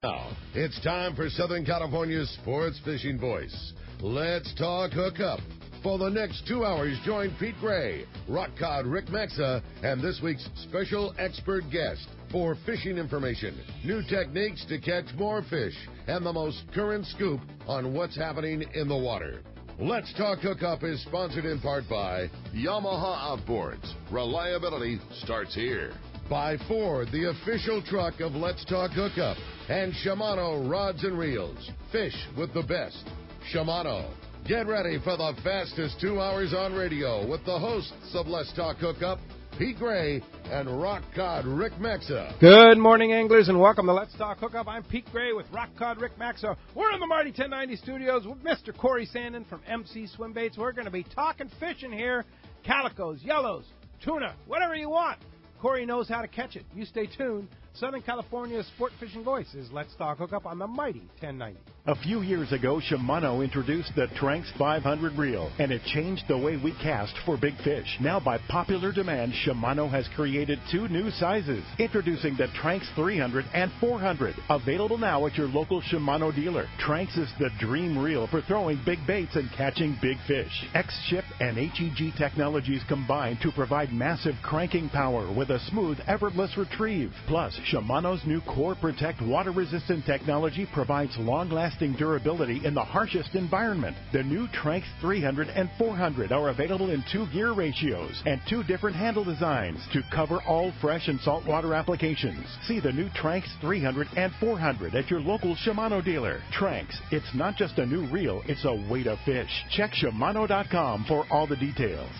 Now, it's time for Southern California's sports fishing voice. Let's talk hookup. For the next 2 hours, join Pete Gray, rock cod Rick Maxa, and this week's special expert guest for fishing information, new techniques to catch more fish, and the most current scoop on what's happening in the water. Let's Talk Hookup is sponsored in part by Yamaha Outboards. Reliability starts here. By Ford, the official truck of Let's Talk Hookup. And Shimano Rods and Reels. Fish with the best. Shimano. Get ready for the fastest 2 hours on radio with the hosts of Let's Talk Hookup, Pete Gray and Rock Cod Rick Maxa. Good morning, anglers, and welcome to Let's Talk Hookup. I'm Pete Gray with Rock Cod Rick Maxa. We're in the Mighty 1090 studios with Mr. Cory Sanden from MC Swimbaits. We're going to be talking fishing here. Calicos, yellows, tuna, whatever you want. Cory knows how to catch it. You stay tuned. Southern California's sport fishing voice is Let's Talk Hookup on the Mighty 1090. A few years ago, Shimano introduced the Tranx 500 reel, and it changed the way we cast for big fish. Now, by popular demand, Shimano has created 2 new sizes, introducing the Tranx 300 and 400, available now at your local Shimano dealer. Tranx is the dream reel for throwing big baits and catching big fish. X-Ship and HEG technologies combine to provide massive cranking power with a smooth, effortless retrieve. Plus, Shimano's new Core Protect water-resistant technology provides long-lasting durability in the harshest environment. The new Tranx 300 and 400 are available in 2 gear ratios and 2 different handle designs to cover all fresh and saltwater applications. See the new Tranx 300 and 400 at your local Shimano dealer. Tranx, it's not just a new reel, it's a way to fish. Check Shimano.com for all the details.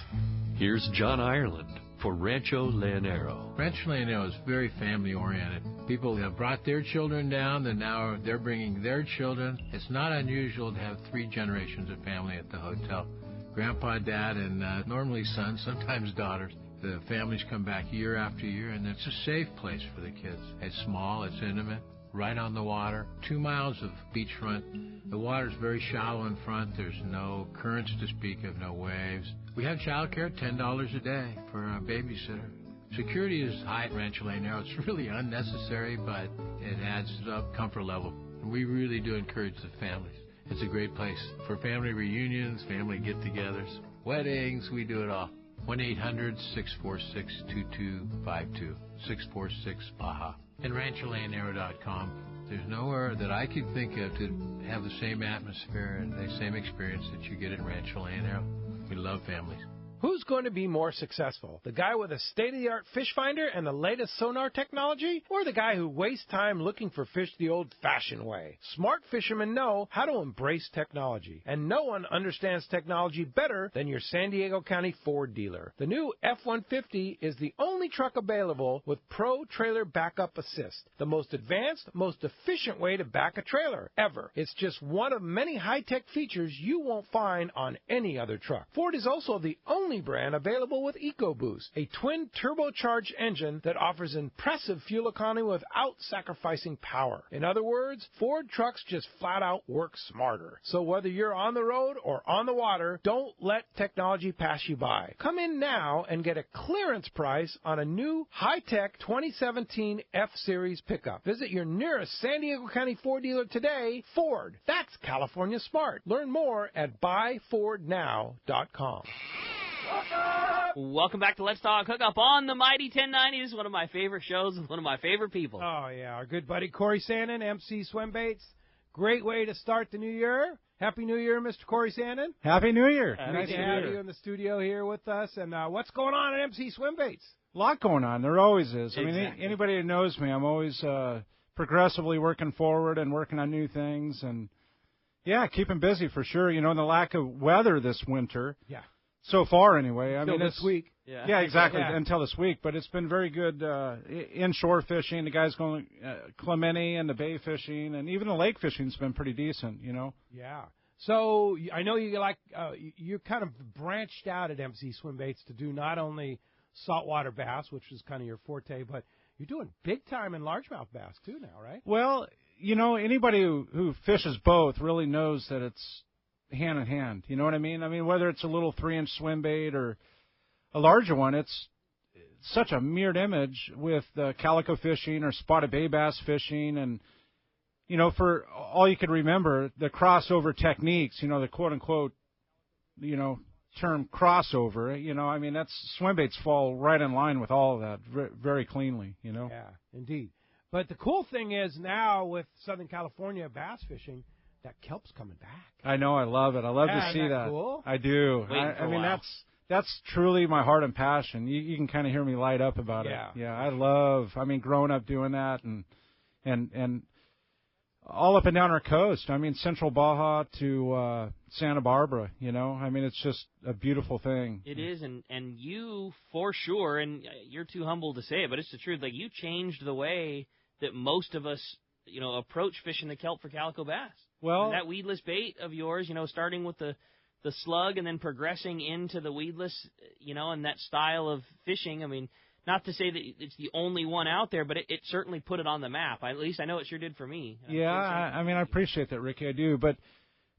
Here's John Ireland for Rancho Leonero. Rancho Leonero is very family-oriented. People have brought their children down, and now they're bringing their children. It's not unusual to have 3 generations of family at the hotel. Grandpa, Dad, and normally sons, sometimes daughters. The families come back year after year, and it's a safe place for the kids. It's small, it's intimate, right on the water, 2 miles of beachfront. The water's very shallow in front. There's no currents to speak of, no waves. We have child care, $10 a day for a babysitter. Security is high at Rancho Leonero. It's really unnecessary, but it adds up comfort level. And we really do encourage the families. It's a great place for family reunions, family get-togethers, weddings. We do it all. 1-800-646-2252, 646-BAJA. And RanchoLeonero.com. There's nowhere that I could think of to have the same atmosphere and the same experience that you get at Rancho Leonero. We love families. Who's going to be more successful? The guy with a state-of-the-art fish finder and the latest sonar technology? Or the guy who wastes time looking for fish the old-fashioned way? Smart fishermen know how to embrace technology. And no one understands technology better than your San Diego County Ford dealer. The new F-150 is the only truck available with Pro Trailer Backup Assist, the most advanced, most efficient way to back a trailer ever. It's just one of many high-tech features you won't find on any other truck. Ford is also the only brand available with EcoBoost, a twin turbocharged engine that offers impressive fuel economy without sacrificing power. In other words, Ford trucks just flat out work smarter. So whether you're on the road or on the water, don't let technology pass you by. Come in now and get a clearance price on a new high-tech 2017 F-Series pickup. Visit your nearest San Diego County Ford dealer today. Ford, that's California smart. Learn more at buyfordnow.com. Welcome back to Let's Talk Hookup on the Mighty 1090. This is one of my favorite shows with one of my favorite people. Oh, yeah, our good buddy Cory Sanden, MC Swimbaits. Great way to start the new year. Happy New Year, Mr. Cory Sanden. Happy New Year. Nice to have you in the studio here with us. And what's going on at MC Swimbaits? A lot going on. There always is. Exactly. I mean, anybody who knows me, I'm always progressively working forward and working on new things. And, yeah, keeping busy for sure. You know, and the lack of weather this winter. Yeah. So far, anyway. I mean, this week. Yeah, exactly, until this week. But it's been very good inshore fishing. The guys going Clemente and the bay fishing, and even the lake fishing's been pretty decent, you know. Yeah. So I know you're kind of branched out at MC Swimbaits to do not only saltwater bass, which is kind of your forte, but you're doing big time in largemouth bass too now, right? Well, you know, anybody who fishes both really knows that it's hand in hand. You know what I mean? I mean, whether it's a little 3-inch swim bait or a larger one, it's such a mirrored image with calico fishing or spotted bay bass fishing. And for all you could remember, the crossover techniques, the quote-unquote, term crossover, I mean, swimbaits fall right in line with all of that very cleanly, Yeah, indeed. But the cool thing is now with Southern California bass fishing, that kelp's coming back. I know, I love it. I love to see isn't that. Cool? I do. I mean, that's truly my heart and passion. You can kind of hear me light up about it. Yeah, I mean, growing up doing that and all up and down our coast. I mean, Central Baja to Santa Barbara, I mean, it's just a beautiful thing. It is, and you, for sure, and you're too humble to say it, but it's the truth, like, you changed the way that most of us, approach fishing the kelp for calico bass. Well, that weedless bait of yours, starting with the slug and then progressing into the weedless, and that style of fishing, I mean, not to say that it's the only one out there, but it certainly put it on the map. At least I know it sure did for me. Yeah, I mean, I appreciate that, Ricky. I do. But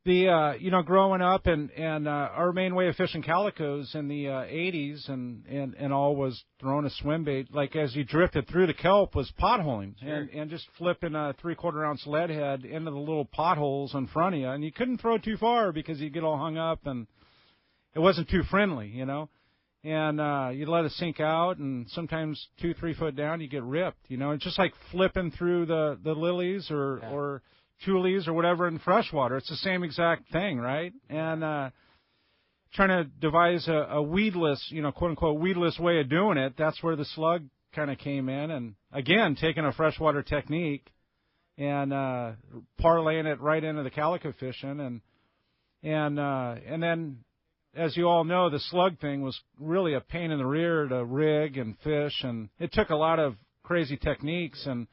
the growing up and our main way of fishing calicos in the 80s and all was throwing a swim bait. Like as you drifted through the kelp was potholing and just flipping a 3/4 ounce lead head into the little potholes in front of you. And you couldn't throw too far because you'd get all hung up and it wasn't too friendly, And you'd let it sink out, and sometimes 2-3 foot down, you get ripped. It's just like flipping through the lilies or tulies or whatever in freshwater. It's the same exact thing, right? And trying to devise a weedless, quote unquote weedless way of doing it. That's where the slug kind of came in, and again, taking a freshwater technique and parlaying it right into the calico fishing, and then. As you all know, the slug thing was really a pain in the rear to rig and fish, and it took a lot of crazy techniques. And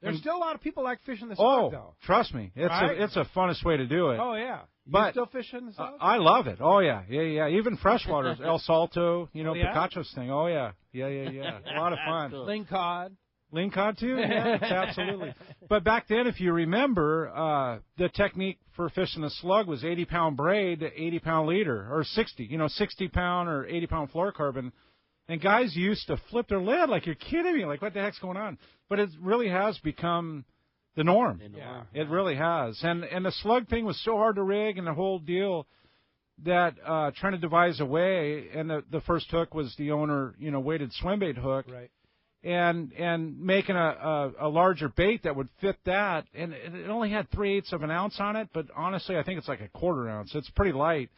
there's still a lot of people like fishing the slug, though. Trust me, it's a funnest way to do it. Oh yeah, but still fishing the slug? I love it. Oh yeah. Even freshwater, El Salto, Picacho's thing. Oh yeah. A lot of fun. Cool. Ling cod. Ling cod too? Yeah, absolutely. But back then, if you remember, the technique for fishing the slug was 80-pound braid to 80-pound leader, or 60-pound or 80-pound fluorocarbon. And guys used to flip their lid like, you're kidding me, like what the heck's going on? But it really has become the norm. Yeah. It really has. And the slug thing was so hard to rig and the whole deal that trying to devise a way, and the first hook was the owner, weighted swimbait hook. Right. And making a larger bait that would fit that, and it only had 3/8 of an ounce on it, but honestly, I think it's like a 1/4 ounce. It's pretty light.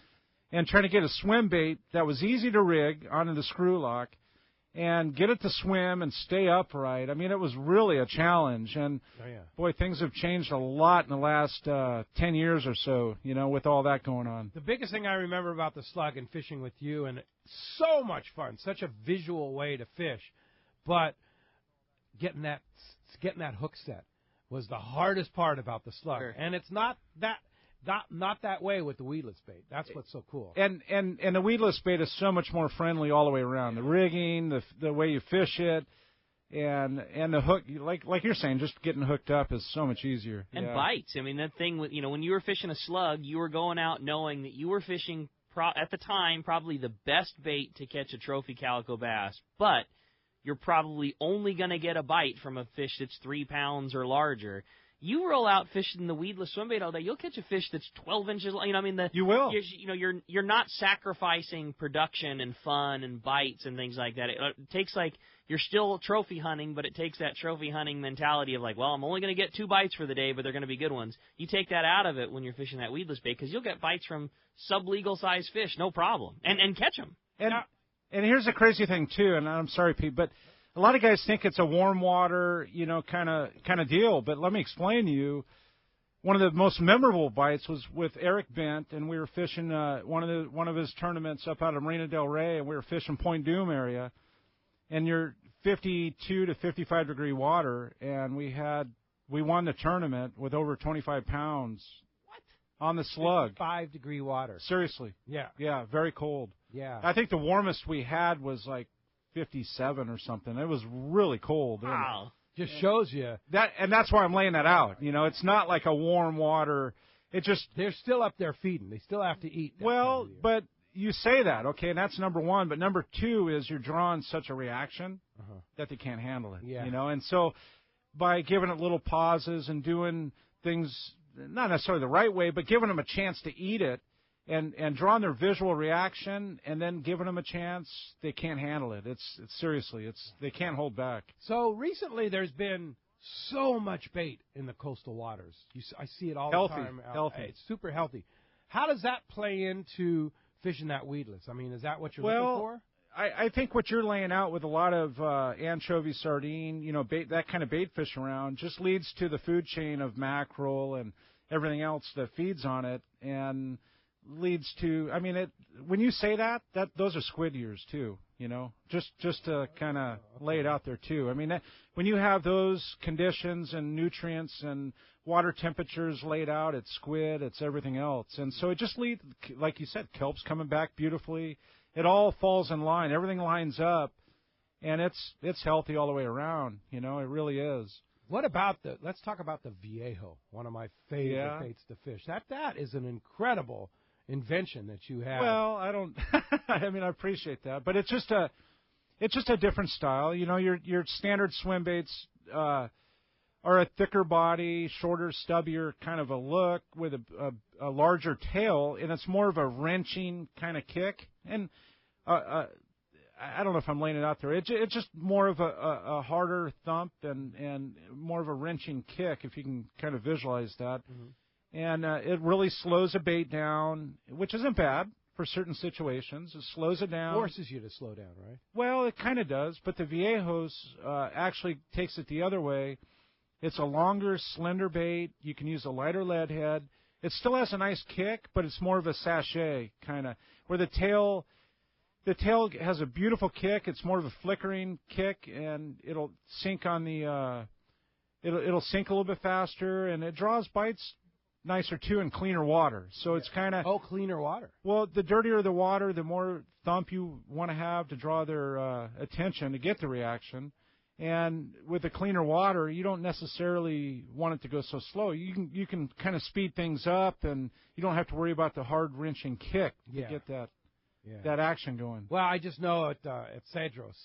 And trying to get a swim bait that was easy to rig onto the screw lock and get it to swim and stay upright. I mean, it was really a challenge. And, boy, things have changed a lot in the last 10 years or so, with all that going on. The biggest thing I remember about the slug and fishing with you, and so much fun, such a visual way to fish, but getting that hook set was the hardest part about the slug. Sure. And it's not that way with the weedless bait. That's what's so cool. And the weedless bait is so much more friendly all the way around. The rigging, the way you fish it, and the hook, like you're saying, just getting hooked up is so much easier. And bites. I mean, that thing with, when you were fishing a slug, you were going out knowing that you were fishing at the time probably the best bait to catch a trophy calico bass, but you're probably only going to get a bite from a fish that's 3 pounds or larger. You roll out fishing the weedless swimbait all day, you'll catch a fish that's 12 inches long. You will. You're not sacrificing production and fun and bites and things like that. It takes you're still trophy hunting, but it takes that trophy hunting mentality of well, I'm only going to get 2 bites for the day, but they're going to be good ones. You take that out of it when you're fishing that weedless bait because you'll get bites from sublegal size fish, no problem, and catch them. And here's the crazy thing too, and I'm sorry, Pete, but a lot of guys think it's a warm water, kind of deal. But let me explain to you. One of the most memorable bites was with Eric Bent, and we were fishing one of his tournaments up out of Marina del Rey, and we were fishing Point Doom area, and you're 52 to 55 degree water, and we won the tournament with over 25 pounds. What? On the slug. 5 degree water. Seriously. Yeah. Yeah, very cold. Yeah. I think the warmest we had was 57 or something. It was really cold. Wow. Just shows you. That's why I'm laying that out. It's not like a warm water. They're still up there feeding. They still have to eat. Well, but you say that, okay, and that's number one. But number two is you're drawing such a reaction that they can't handle it. Yeah. And so by giving it little pauses and doing things not necessarily the right way, but giving them a chance to eat it and drawing their visual reaction and then giving them a chance, they can't handle it. It's seriously, they can't hold back. So recently there's been so much bait in the coastal waters. I see it all Healthy, the time. healthy. It's super healthy. How does that play into fishing that weedless? I mean, is that what you're looking for? I think what you're laying out with a lot of anchovy, sardine, bait, that kind of bait fish around just leads to the food chain of mackerel and everything else that feeds on it, and leads to, I mean, when you say that those are squid years too, just to kind of lay it out there too. I mean, when you have those conditions and nutrients and water temperatures laid out, it's squid, it's everything else, and so it just leads, like you said, kelp's coming back beautifully. It all falls in line. Everything lines up, and it's healthy all the way around. It really is. What about let's talk about the Viejo, one of my favorite baits to fish. That is an incredible invention that you have. Well, I don't. I mean, I appreciate that, but it's just a different style. Your standard swim baits are a thicker body, shorter, stubbier kind of a look with a larger tail, and it's more of a wrenching kind of kick. And I don't know if I'm laying it out there. It's just more of a harder thump and more of a wrenching kick, if you can kind of visualize that. Mm-hmm. And it really slows a bait down, which isn't bad for certain situations. It slows it down. Forces you to slow down, right? Well, it kind of does, but the Viejos actually takes it the other way. It's a longer, slender bait. You can use a lighter lead head. It still has a nice kick, but it's more of a sachet kind of, where the tail has a beautiful kick. It's more of a flickering kick, and it'll sink on the it'll sink a little bit faster, and it draws bites nicer too in cleaner water. So it's kind of cleaner water. Well, the dirtier the water, the more thump you want to have to draw their attention to get the reaction. And with the cleaner water, you don't necessarily want it to go so slow. You can kind of speed things up, and you don't have to worry about the hard wrenching kick to get that action going. Well, I just know at Cedros,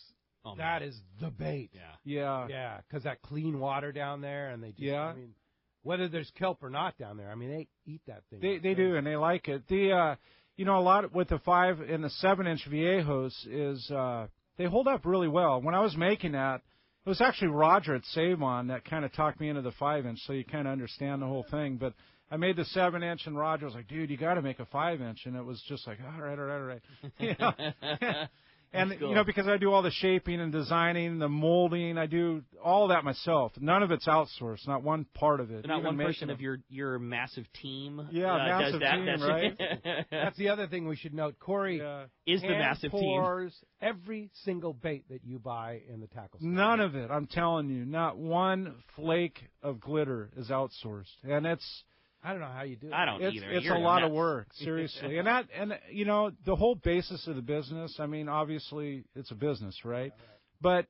that is the bait. Yeah. Because that clean water down there, and they just, I mean, whether there's kelp or not down there, I mean, they eat that thing. They do, and they like it. A lot with the 5 and the 7-inch Viejos is they hold up really well. When I was making that, it was actually Roger at Save-On that kind of talked me into the 5-inch, so you kind of understand the whole thing. But I made the 7-inch, and Roger was like, dude, you got to make a 5-inch. And it was just like, all right. And, cool. Because I do all the shaping and designing, the molding, I do all that myself. None of it's outsourced, not one part of it. Not one person of your massive team. Yeah, massive does that. team, right? That's the other thing we should note. Cory is the massive pours every single bait that you buy in the tackle store. None of it, I'm telling you. Not one flake of glitter is outsourced. And I don't know how you do it. I don't either. It's You're a lot nuts. of work, seriously. and the whole basis of the business, I mean, obviously it's a business, right? But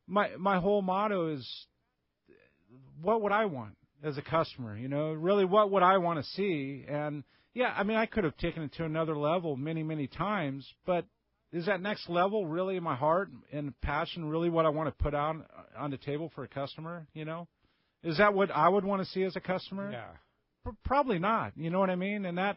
my whole motto is, what would I want as a customer? Really, what would I want to see? And I mean, I could have taken it to another level many, many times, but is that next level really in my heart and passion really what I want to put out on the table for a customer? Is that what I would want to see as a customer? Yeah. Probably not. You know what I mean? And that,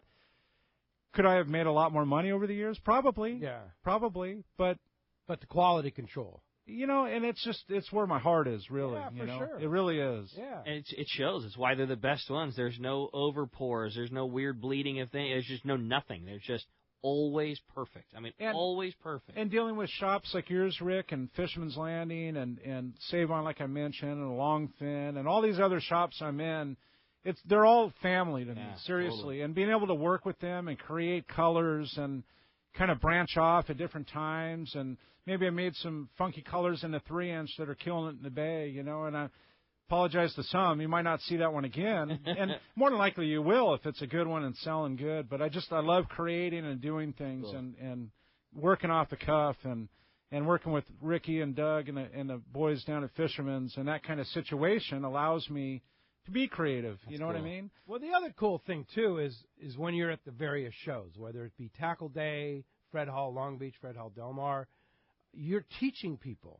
could I have made a lot more money over the years? Probably. Yeah. Probably. But the quality control. And it's where my heart is, really. Yeah, for sure. It really is. Yeah. And it shows. It's why they're the best ones. There's no over pours. There's no weird bleeding of things. There's just no nothing. They're just always perfect. I mean, always perfect. And dealing with shops like yours, Rick, and Fisherman's Landing and Save-On, like I mentioned, and Longfin, and all these other shops I'm in, they're all family to me, seriously. Totally. And being able to work with them and create colors and kind of branch off at different times. And maybe I made some funky colors in the 3-inch that are killing it in the bay, and I apologize to some. You might not see that one again. And more than likely you will if it's a good one and selling good. But I love creating and doing things and working off the cuff and working with Ricky and Doug and the boys down at Fisherman's. And that kind of situation allows me to be creative, you know what I mean? Well, the other cool thing, too, is when you're at the various shows, whether it be Tackle Day, Fred Hall Long Beach, Fred Hall Del Mar, you're teaching people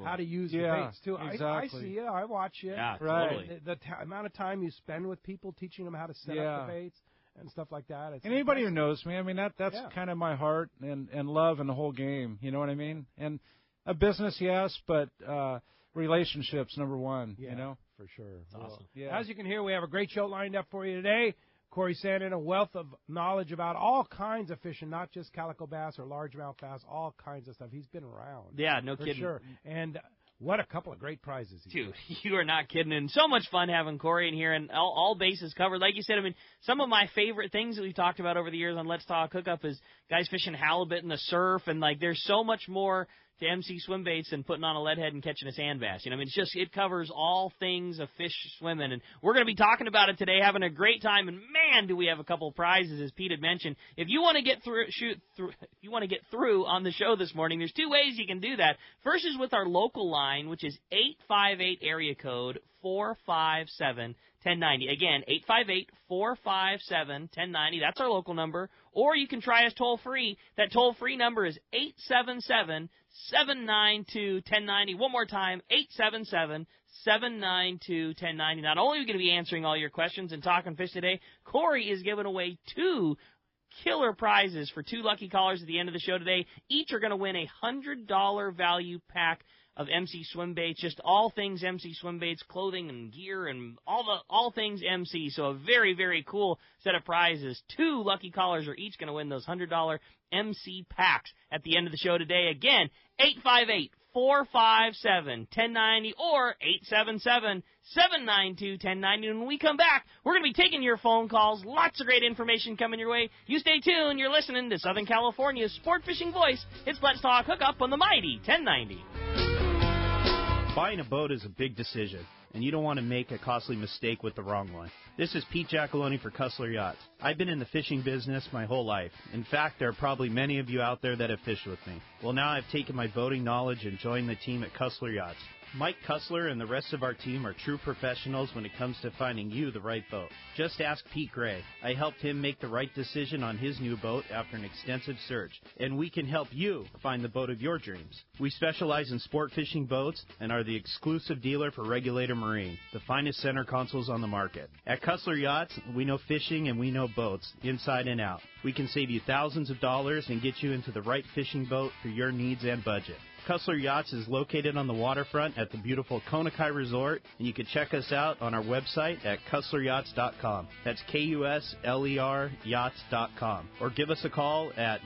how to use the baits, too. Exactly. I see you. I watch you. Yeah, Right. totally. The amount of time you spend with people teaching them how to set up the baits and stuff like that. It's Anybody who impressive. knows me, I mean, that's kind of my heart and love in the whole game. You know what I mean? And a business, yes, but relationships, number one, Yeah, you know? for sure. That's awesome. Yeah. As you can hear, we have a great show lined up for you today. Cory Sanden, a wealth of knowledge about all kinds of fishing, not just calico bass or largemouth bass, all kinds of stuff. He's been around. Yeah, no for kidding. sure. And what a couple of great prizes. Dude, you are not kidding. And so much fun having Cory in here and all bases covered. Like you said, I mean, some of my favorite things that we've talked about over the years on Let's Talk Hookup is guys fishing halibut in the surf. And, like, there's so much more to MC Swimbaits than putting on a lead head and catching a sand bass. You know, I mean, it covers all things of fish swimming. And we're going to be talking about it today, having a great time. And, man, do we have a couple of prizes, as Pete had mentioned. If you want to get through on the show this morning, there's two ways you can do that. First is with our local line, which is 858 area code 457-1090. Again, 858-457-1090. That's our local number. Or you can try us toll-free. That toll-free number is 877-792-1090. One more time, 877-792-1090. Not only are we going to be answering all your questions and talking fish today, Cory is giving away two killer prizes for two lucky callers at the end of the show today. Each are going to win a $100 value pack of MC Swimbaits, just all things MC Swimbaits, clothing and gear and all things MC. So a very, very cool set of prizes. Two lucky callers are each going to win those $100 MC packs at the end of the show today. Again, 858-457-1090 or 877-792-1090. When we come back, we're going to be taking your phone calls. Lots of great information coming your way. You stay tuned. You're listening to Southern California's sport fishing voice. It's Let's Talk Hookup on the mighty 1090. Buying a boat is a big decision, and you don't want to make a costly mistake with the wrong one. This is Pete Giacalone for Cussler Yachts. I've been in the fishing business my whole life. In fact, there are probably many of you out there that have fished with me. Well, now I've taken my boating knowledge and joined the team at Cussler Yachts. Mike Cussler and the rest of our team are true professionals when it comes to finding you the right boat. Just ask Pete Gray. I helped him make the right decision on his new boat after an extensive search, and we can help you find the boat of your dreams. We specialize in sport fishing boats and are the exclusive dealer for Regulator Marine, the finest center consoles on the market. At Cussler Yachts, we know fishing and we know boats inside and out. We can save you thousands of dollars and get you into the right fishing boat for your needs and budget. Cussler Yachts is located on the waterfront at the beautiful Konakai Resort, and you can check us out on our website at CusslerYachts.com. That's KUSLER Yachts.com. Or give us a call at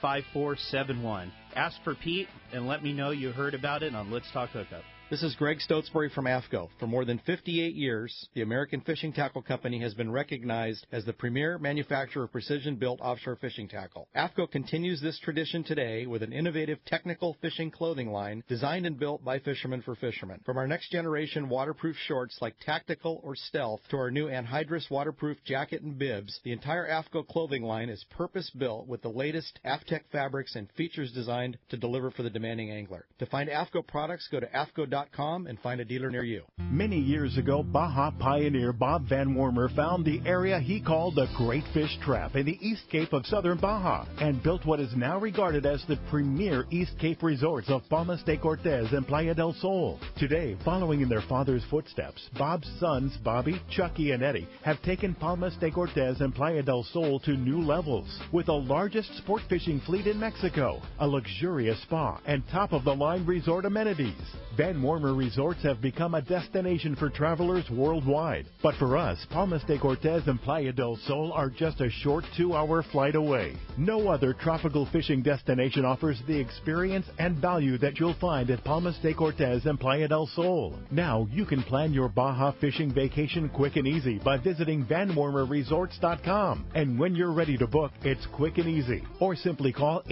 1-866-607-5471. Ask for Pete and let me know you heard about it on Let's Talk Hookup. This is Greg Stotesbury from AFCO. For more than 58 years, the American Fishing Tackle Company has been recognized as the premier manufacturer of precision-built offshore fishing tackle. AFCO continues this tradition today with an innovative technical fishing clothing line designed and built by fishermen for fishermen. From our next-generation waterproof shorts like Tactical or Stealth to our new anhydrous waterproof jacket and bibs, the entire AFCO clothing line is purpose-built with the latest AFTEC fabrics and features designed to deliver for the demanding angler. To find AFCO products, go to AFCO.com and find a dealer near you. Many years ago, Baja pioneer Bob Van Wormer found the area he called the Great Fish Trap in the East Cape of southern Baja and built what is now regarded as the premier East Cape resorts of Palmas de Cortez and Playa del Sol. Today, following in their father's footsteps, Bob's sons, Bobby, Chucky, and Eddie, have taken Palmas de Cortez and Playa del Sol to new levels with the largest sport fishing fleet in Mexico, a luxurious spa, and top-of-the-line resort amenities. Van Wormer Resorts have become a destination for travelers worldwide. But for us, Palmas de Cortez and Playa del Sol are just a short 2-hour flight away. No other tropical fishing destination offers the experience and value that you'll find at Palmas de Cortez and Playa del Sol. Now you can plan your Baja fishing vacation quick and easy by visiting VanWormerResorts.com. And when you're ready to book, it's quick and easy. Or simply call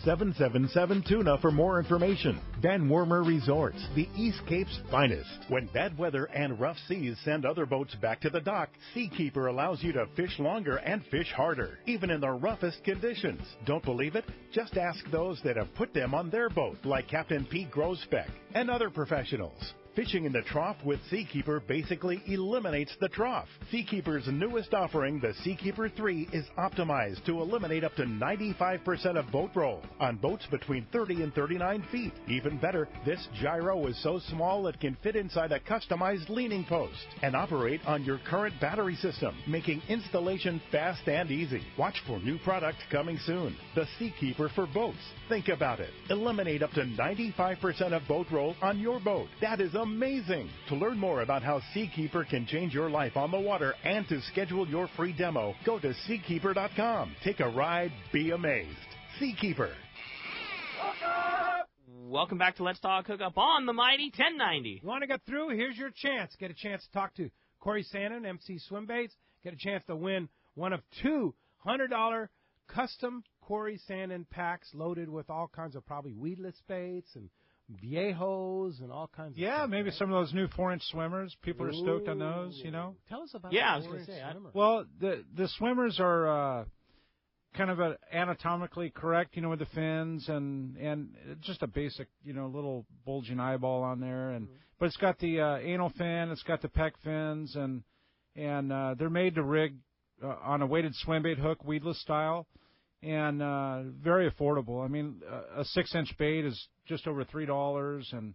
877-777-TUNA for more information. Van Wormer Resorts, the East Cape's finest. When bad weather and rough seas send other boats back to the dock, Seakeeper allows you to fish longer and fish harder, even in the roughest conditions. Don't believe it? Just ask those that have put them on their boat, like Captain Pete Grosbeck and other professionals. Fishing in the trough with Seakeeper basically eliminates the trough. Seakeeper's newest offering, the Seakeeper 3, is optimized to eliminate up to 95% of boat roll on boats between 30 and 39 feet. Even better, this gyro is so small it can fit inside a customized leaning post and operate on your current battery system, making installation fast and easy. Watch for new product coming soon. The Seakeeper for boats. Think about it. Eliminate up to 95% of boat roll on your boat. That is amazing. To learn more about how Seakeeper can change your life on the water and to schedule your free demo, go to Seakeeper.com. Take a ride, be amazed. Seakeeper. Welcome back to Let's Talk Hookup on the Mighty 1090. You want to get through? Here's your chance. Get a chance to talk to Cory Sanden, MC Swimbaits. Get a chance to win one of two $100 custom Cory Sanden packs loaded with all kinds of probably weedless baits and viejos and all kinds of stuff. Maybe some of those new 4-inch swimmers. People are stoked on those, you know. Tell us about I the was going to say. swimmer. Well, the swimmers are kind of anatomically correct, you know, with the fins and just a basic, you know, little bulging eyeball on there. But it's got the anal fin, it's got the pec fins, and they're made to rig on a weighted swim bait hook, weedless style. And very affordable. I mean, a 6-inch bait is just over $3, and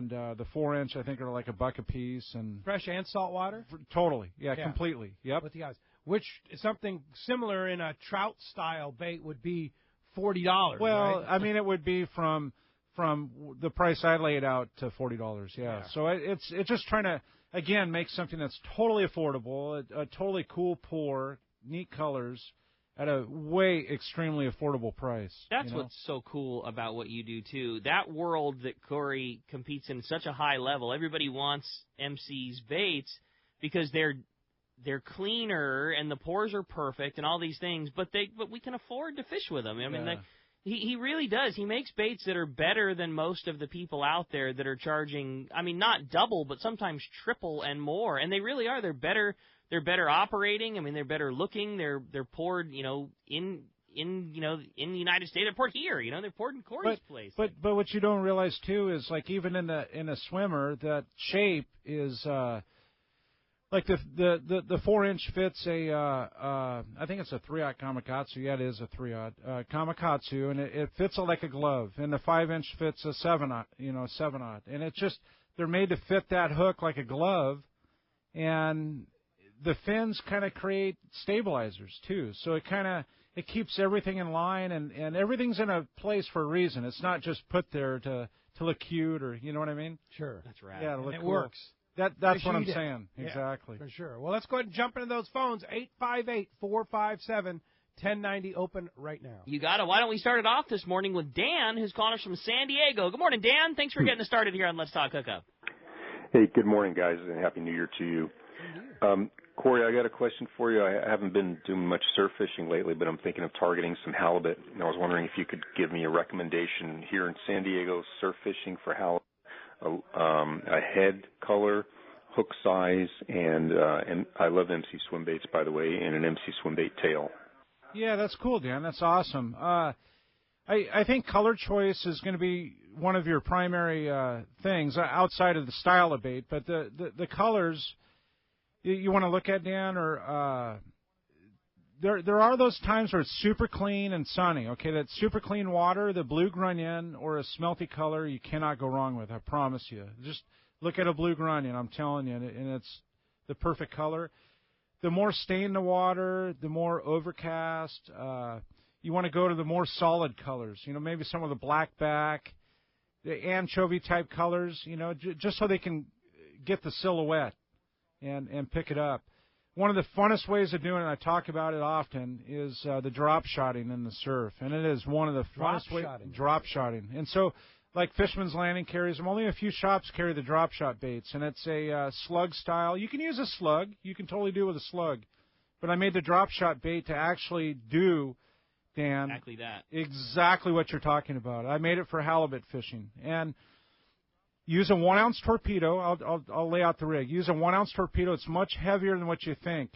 the 4-inch I think are like $1 a piece. And fresh and salt water. Totally, yeah, completely. Yep. With the guys, which is something similar in a trout style bait would be $40. Well, right? I mean, it would be from the price I laid out to $40. Yeah. So it's just trying to again make something that's totally affordable, a totally cool pour, neat colors, at a way extremely affordable price. That's what's so cool about what you do, too. That world that Cory competes in such a high level, everybody wants MC's baits because they're cleaner and the pours are perfect and all these things, but we can afford to fish with them. I mean, he really does. He makes baits that are better than most of the people out there that are charging, I mean, not double, but sometimes triple and more. And they really are. They're better operating. I mean, they're better looking. They're poured, you know, in the United States. They're poured here. You know, they're poured in Cory's place. But what you don't realize too is like even in a swimmer, that shape is like the 4-inch fits a I think it's a 3/0 Kamakatsu. Yeah, it is a 3/0 Kamakatsu, and it fits like a glove. And the 5-inch fits a 7/0, 7/0, and it's just they're made to fit that hook like a glove, and the fins kind of create stabilizers too, so it keeps everything in line, and everything's in a place for a reason. It's not just put there to look cute, or you know what I mean? Sure, that's right. Yeah, it cool. Works. That's what I'm saying. Yeah, exactly. For sure. Well, let's go ahead and jump into those phones. 858-457-1090 open right now. You got it. Why don't we start it off this morning with Dan, who's calling us from San Diego. Good morning, Dan. Thanks for getting us started here on Let's Talk Hookup. Hey, good morning, guys, and Happy New Year to you. Cory, I got a question for you. I haven't been doing much surf fishing lately, but I'm thinking of targeting some halibut. And I was wondering if you could give me a recommendation here in San Diego, surf fishing for halibut, a head color, hook size, and I love MC Swimbaits, by the way, and an MC Swimbait tail. Yeah, that's cool, Dan. That's awesome. I think color choice is going to be one of your primary things outside of the style of bait, but the colors you want to look at, Dan, or there are those times where it's super clean and sunny. Okay, that super clean water, the blue grunion or a smelty color, you cannot go wrong with. I promise you. Just look at a blue grunion. I'm telling you, and it's the perfect color. The more stain the water, the more overcast. You want to go to the more solid colors. You know, maybe some of the blackback, the anchovy type colors. You know, just so they can get the silhouette and pick it up. One of the funnest ways of doing it, I talk about it often, is the drop shotting in the surf. And it is one of the funnest ways. Drop shotting. And so, like Fisherman's Landing carries them. Only a few shops carry the drop shot baits. And it's a slug style. You can use a slug. You can totally do it with a slug. But I made the drop shot bait to actually do, Dan, exactly what you're talking about. I made it for halibut fishing. And use a 1-ounce torpedo. I'll lay out the rig. Use a 1-ounce torpedo. It's much heavier than what you think.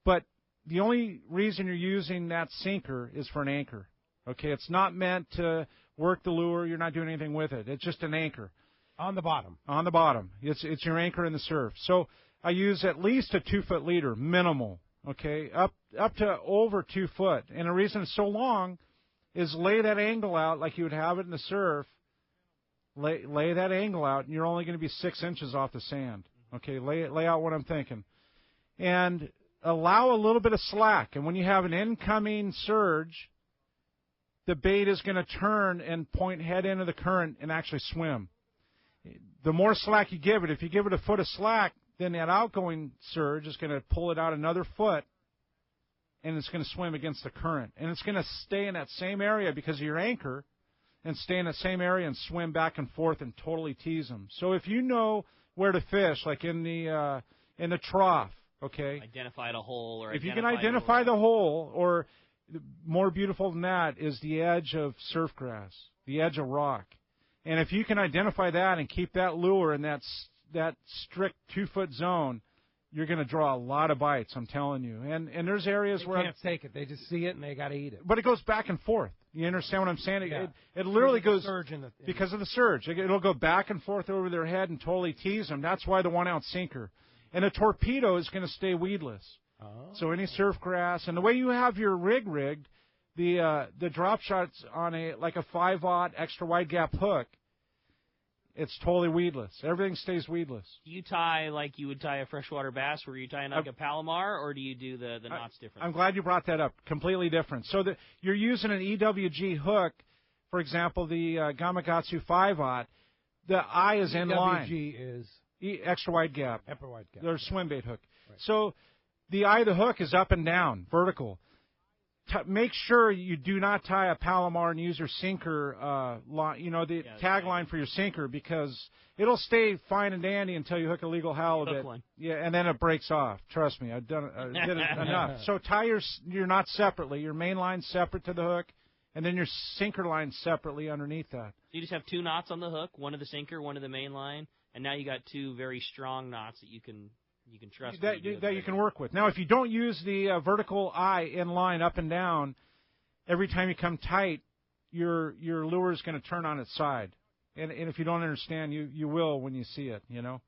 But the only reason you're using that sinker is for an anchor. Okay, it's not meant to work the lure. You're not doing anything with it. It's just an anchor. On the bottom. On the bottom. It's your anchor in the surf. So I use at least a 2-foot leader, minimal, okay, up to over 2 foot. And the reason it's so long is lay that angle out like you would have it in the surf. Lay that angle out, and you're only going to be 6 inches off the sand. Okay, lay out what I'm thinking. And allow a little bit of slack. And when you have an incoming surge, the bait is going to turn and point head into the current and actually swim. The more slack you give it, if you give it a foot of slack, then that outgoing surge is going to pull it out another foot, and it's going to swim against the current. And it's going to stay in that same area because of your anchor, and stay in that same area and swim back and forth and totally tease them. So if you know where to fish, like in the trough, okay? Identify the hole. Or if you can identify the hole, or more beautiful than that is the edge of surf grass, the edge of rock. And if you can identify that and keep that lure in that strict 2-foot zone, you're going to draw a lot of bites, I'm telling you. And there's areas where... They can't take it. They just see it, and they got to eat it. But it goes back and forth. You understand what I'm saying? Yeah. It literally goes... Surge because of the surge. It'll go back and forth over their head and totally tease them. That's why the 1-ounce sinker. And a torpedo is going to stay weedless. Oh. So any surf grass. And the way you have your rig rigged, the drop shot's on a 5-aught extra wide gap hook. It's totally weedless. Everything stays weedless. Do you tie like you would tie a freshwater bass, where you tie like a Palomar, or do you do the knots different? I'm glad you brought that up. Completely different. So you're using an EWG hook, for example, the Gamakatsu 5-aught. The eye is in line. EWG is? Extra wide gap. Upper wide gap. There's swim bait hook. Right. So the eye of the hook is up and down, vertical. Make sure you do not tie a Palomar and use your sinker, tagline for your sinker, because it'll stay fine and dandy until you hook a legal halibut. Yeah, and then it breaks off. Trust me, I did it enough. So tie your knots separately. Your main line separate to the hook, and then your sinker line separately underneath that. You just have 2 knots on the hook, one of the sinker, one of the main line, and now you got 2 very strong knots that you can trust that you can work with. Now, if you don't use the vertical eye in line up and down, every time you come tight, your lure is going to turn on its side. And if you don't understand, you will when you see it. You know.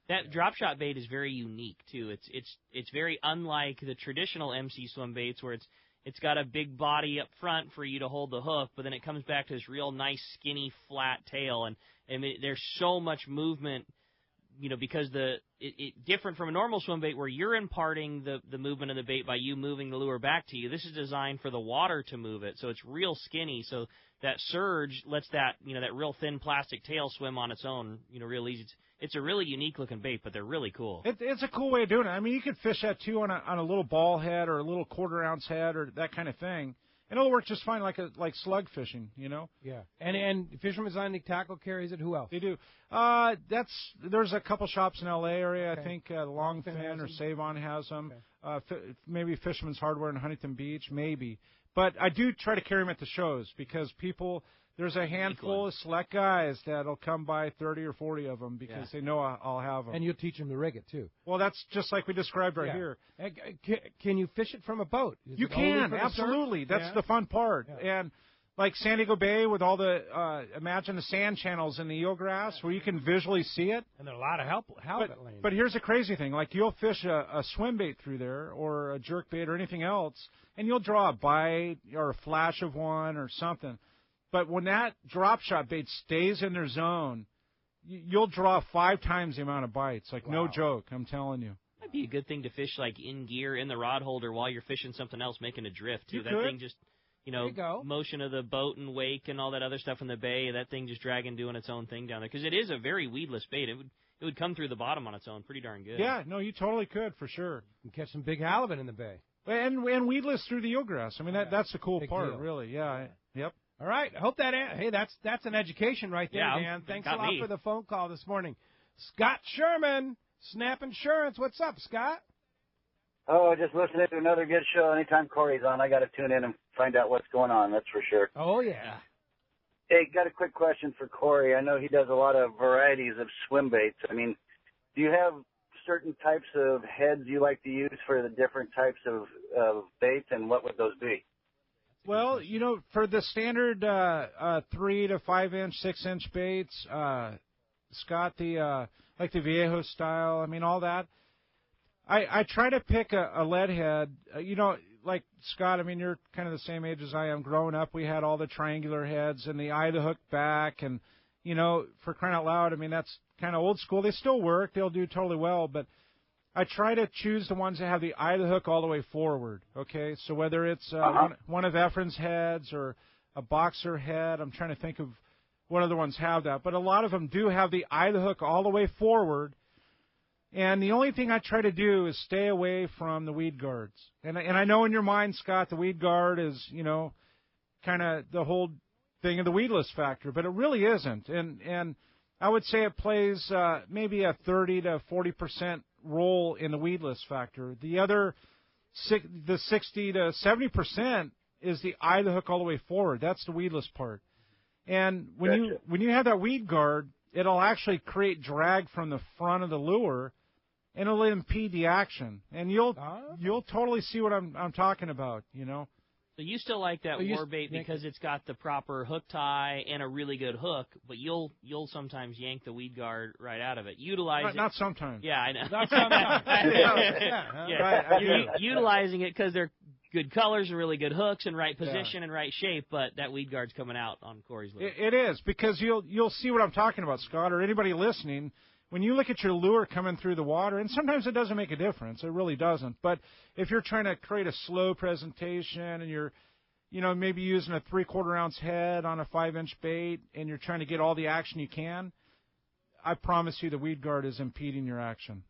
That drop shot bait is very unique too. It's very unlike the traditional MC swim baits, where it's got a big body up front for you to hold the hook, but then it comes back to this real nice skinny flat tail, and there's so much movement. Because it different from a normal swim bait where you're imparting the movement of the bait by you moving the lure back to you. This is designed for the water to move it, so it's real skinny. So that surge lets that that real thin plastic tail swim on its own, real easy. It's a really unique looking bait, but they're really cool. It's a cool way of doing it. I mean, you could fish that too on a little ball head or a little 1/4 ounce head or that kind of thing. And it'll work just fine like slug fishing, Yeah. And Fisherman's Landing Tackle carries it. Who else? They do. There's a couple shops in L.A. area. Okay. I think Longfin or Save-On has them. Okay. Maybe Fisherman's Hardware in Huntington Beach, maybe. But I do try to carry them at the shows because there's a handful of select guys that'll come by 30 or 40 of them because they know I'll have them. And you'll teach them to rig it, too. Well, that's just like we described right here. Can you fish it from a boat? You can, absolutely. That's the fun part. Yeah. And like San Diego Bay with all the, imagine the sand channels in the eelgrass where you can visually see it. And there are a lot of halibut lanes. But here's the crazy thing. Like you'll fish a swim bait through there or a jerk bait or anything else, and you'll draw a bite or a flash of one or something. But when that drop shot bait stays in their zone, you'll draw 5 times the amount of bites. Like, no joke, I'm telling you. Might be a good thing to fish, like, in gear, in the rod holder, while you're fishing something else, making a drift, too. You that could. Thing just, motion of the boat and wake and all that other stuff in the bay, that thing just dragging, doing its own thing down there. Because it is a very weedless bait. It would come through the bottom on its own pretty darn good. Yeah, no, you totally could, for sure. You can catch some big halibut in the bay. And weedless through the eelgrass. I mean, that's the cool part, really. Yeah, yep. All right. I hope that's an education right there, yeah, Dan. Thanks a lot for the phone call this morning. Scott Sherman, Snap Insurance. What's up, Scott? Oh, just listening to another good show. Anytime Cory's on, I got to tune in and find out what's going on. That's for sure. Oh, yeah. Hey, got a quick question for Cory. I know he does a lot of varieties of swim baits. I mean, do you have certain types of heads you like to use for the different types of baits, and what would those be? Well, for the standard 3 to 5 inch, 6 inch baits, Scott, the like the Viejo style. I mean, all that. I try to pick a lead head. Like Scott, I mean, you're kind of the same age as I am. Growing up, we had all the triangular heads and the eye of the hook back, and for crying out loud, I mean, that's kind of old school. They still work. They'll do totally well, but I try to choose the ones that have the eye of the hook all the way forward, okay? So whether it's one of Efren's heads or a boxer head, I'm trying to think of what other ones have that. But a lot of them do have the eye of the hook all the way forward. And the only thing I try to do is stay away from the weed guards. And I know in your mind, Scott, the weed guard is, kind of the whole thing of the weedless factor, but it really isn't. And I would say it plays maybe a 30 to 40% role in the weedless factor. The other, the 60 to 70% is the eye of the hook all the way forward. That's the weedless part. And when you have that weed guard, it'll actually create drag from the front of the lure, and it'll impede the action. And you'll totally see what I'm talking about, So you still like that war bait because it's got the proper hook tie and a really good hook, but you'll sometimes yank the weed guard right out of it. Not sometimes. Yeah, I know. Not sometimes. Right, utilizing it because they're good colors and really good hooks and right position and right shape, but that weed guard's coming out on Cory's lure. It is, because you'll see what I'm talking about, Scott, or anybody listening. When you look at your lure coming through the water, and sometimes it doesn't make a difference. It really doesn't. But if you're trying to create a slow presentation and you're, maybe using a 3/4 ounce head on a 5-inch bait and you're trying to get all the action you can, I promise you the weed guard is impeding your action,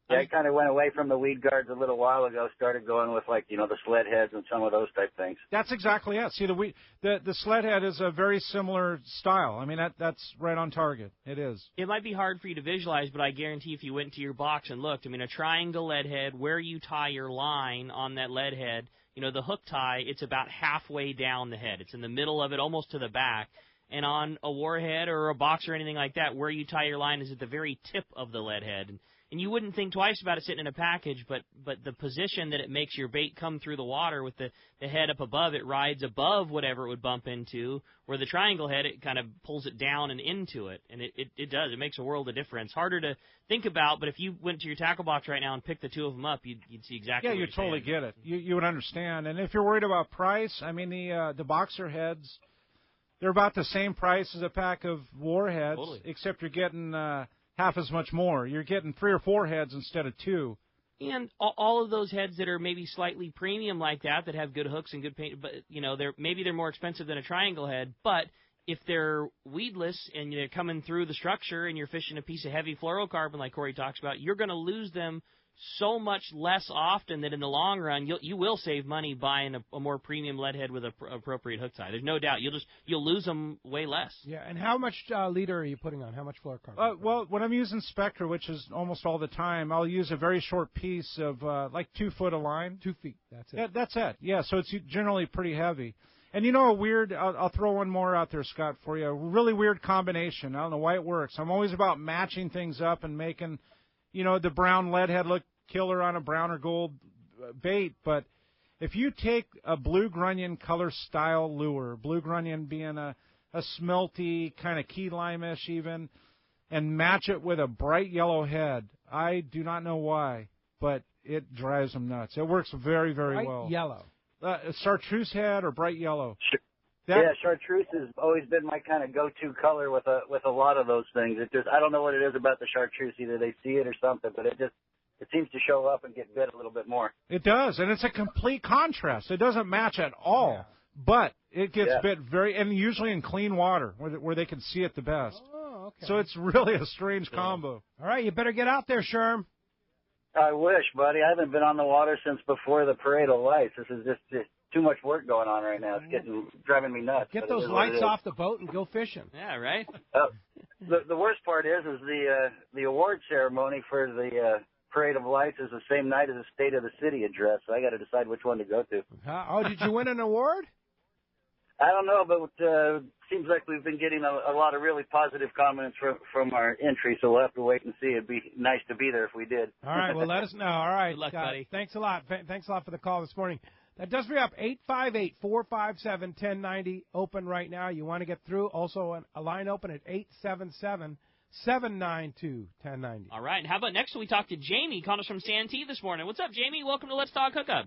I kind of went away from the weed guards a little while ago, started going with the sled heads and some of those type things. That's exactly it. See, the sled head is a very similar style. I mean, that's right on target. It is. It might be hard for you to visualize, but I guarantee if you went to your box and looked, I mean, a triangle lead head, where you tie your line on that lead head, the hook tie, it's about halfway down the head. It's in the middle of it, almost to the back. And on a warhead or a box or anything like that, where you tie your line is at the very tip of the lead head. And you wouldn't think twice about it sitting in a package, but the position that it makes your bait come through the water with the head up above, it rides above whatever it would bump into, where the triangle head, it kind of pulls it down and into it. And it does. It makes a world of difference. Harder to think about, but if you went to your tackle box right now and picked the two of them up, you'd see exactly what you'd totally get it. You would understand. And if you're worried about price, I mean, the boxer heads, they're about the same price as a pack of warheads, except you're getting half as much more. You're getting 3 or 4 heads instead of 2. And all of those heads that are maybe slightly premium like that have good hooks and good paint, but they're more expensive than a triangle head. But if they're weedless and they're coming through the structure and you're fishing a piece of heavy fluorocarbon like Cory talks about, you're going to lose them so much less often that in the long run you will save money buying a more premium lead head with an appropriate hook tie. There's no doubt. You'll lose them way less. Yeah, and how much leader are you putting on? How much fluorocarbon? Well, when I'm using Spectra, which is almost all the time, I'll use a very short piece of like 2 foot of line. 2 feet. That's it. Yeah, that's it. Yeah, so it's generally pretty heavy. And I'll throw one more out there, Scott, for you. A really weird combination. I don't know why it works. I'm always about matching things up and making the brown lead head look killer on a brown or gold bait. But if you take a blue grunion color style lure, blue grunion being a smelty, kind of key lime-ish even, and match it with a bright yellow head, I do not know why, but it drives them nuts. It works very, very well. Bright yellow. Chartreuse head or bright yellow? Chartreuse has always been my kind of go-to color with a lot of those things. I don't know what it is about the chartreuse. Either they see it or something, but it seems to show up and get bit a little bit more. It does, and it's a complete contrast. It doesn't match at all, but it gets bit and usually in clean water where they can see it the best. Oh, okay. So it's really a strange combo. All right, you better get out there, Sherm. I wish, buddy. I haven't been on the water since before the Parade of Lights. This is just too much work going on right now. It's driving me nuts. Get those lights off the boat and go fishing. Yeah, right? The worst part is the award ceremony for the Parade of Lights is the same night as the State of the City address, so I got to decide which one to go to. Did you win an award? I don't know, but it seems like we've been getting a lot of really positive comments from our entry, so we'll have to wait and see. It'd be nice to be there if we did. All right, well, let us know. All right. Good luck, buddy. Thanks a lot. Thanks a lot for the call this morning. That does free up 858-457-1090, open right now. You want to get through. Also, a line open at 877-792-1090. All right, and how about next we talk to Jamie, calling us from Santee this morning. What's up, Jamie? Welcome to Let's Talk Hookup.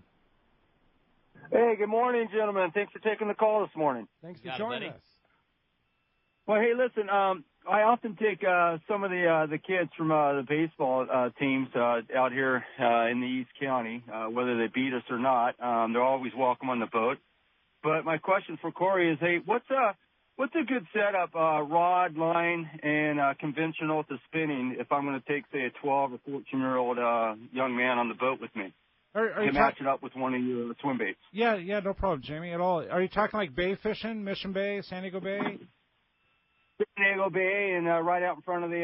Hey, good morning, gentlemen. Thanks for taking the call this morning. Thanks for joining us. Well, hey, listen, I often take some of the kids from the baseball teams out here in the East County, whether they beat us or not. They're always welcome on the boat. But my question for Cory is, hey, what's a good setup, rod, line, and conventional to spinning if I'm going to take, say, a 12 or 14-year-old young man on the boat with me? Are you match it up with one of your swim baits. Yeah, no problem, Jamie, at all. Are you talking like bay fishing, Mission Bay, San Diego Bay? San Diego Bay and right out in front of the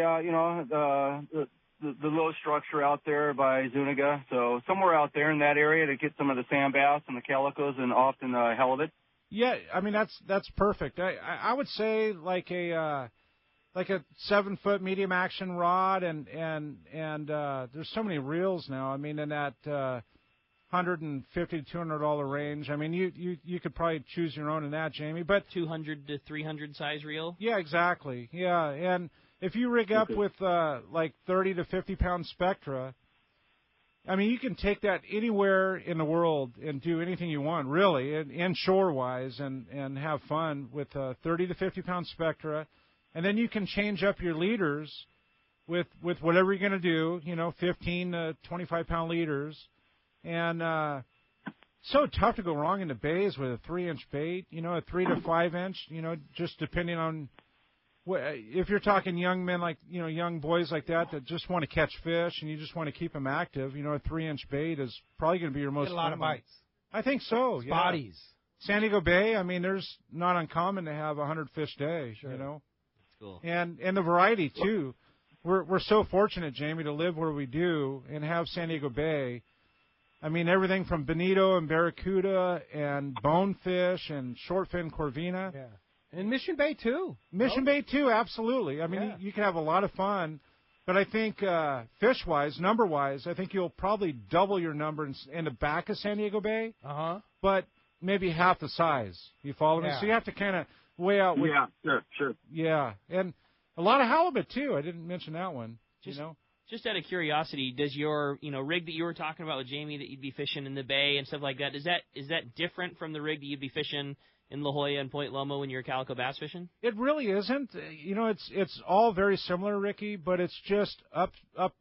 little structure out there by Zuniga. So somewhere out there in that area to get some of the sand bass and the calicos and often halibut. Yeah, I mean that's perfect. I would say like a 7-foot medium action rod and there's so many reels now. I mean in that $150 to $200 range. I mean you could probably choose your own in that, Jamie. But 200 to 300 size reel. Yeah, exactly. Yeah, and if you rig up with like 30 to 50 pound spectra, I mean you can take that anywhere in the world and do anything you want, really, and shore wise, and have fun with 30 to 50 pound spectra, and then you can change up your leaders with whatever you're going to do. 15 to 25 pound leaders. And so tough to go wrong in the bays with a 3-inch bait, a 3 to 5 inch, just depending on if you're talking young men like, young boys like that just want to catch fish and you just want to keep them active, a 3-inch bait is probably going to be your most Get a lot of bites. I think so. Yeah. Bodies. San Diego Bay, I mean, there's not uncommon to have 100 fish a day, Sure. That's cool. And the variety too. We're so fortunate, Jamie, to live where we do and have San Diego Bay. I mean, everything from bonito and barracuda and bonefish and shortfin corvina. Yeah. And Mission Bay, too. Mission Bay, too, absolutely. I mean, you can have a lot of fun. But I think fish-wise, number-wise, I think you'll probably double your number in the back of San Diego Bay. Uh-huh. But maybe half the size. You follow me? So you have to kind of weigh out. Yeah, sure. Yeah. And a lot of halibut, too. I didn't mention that one, Just out of curiosity, does your rig that you were talking about with Jamie that you'd be fishing in the bay and stuff like that, is that different from the rig that you'd be fishing in La Jolla and Point Loma when you're calico bass fishing? It really isn't. It's all very similar, Ricky, but it's just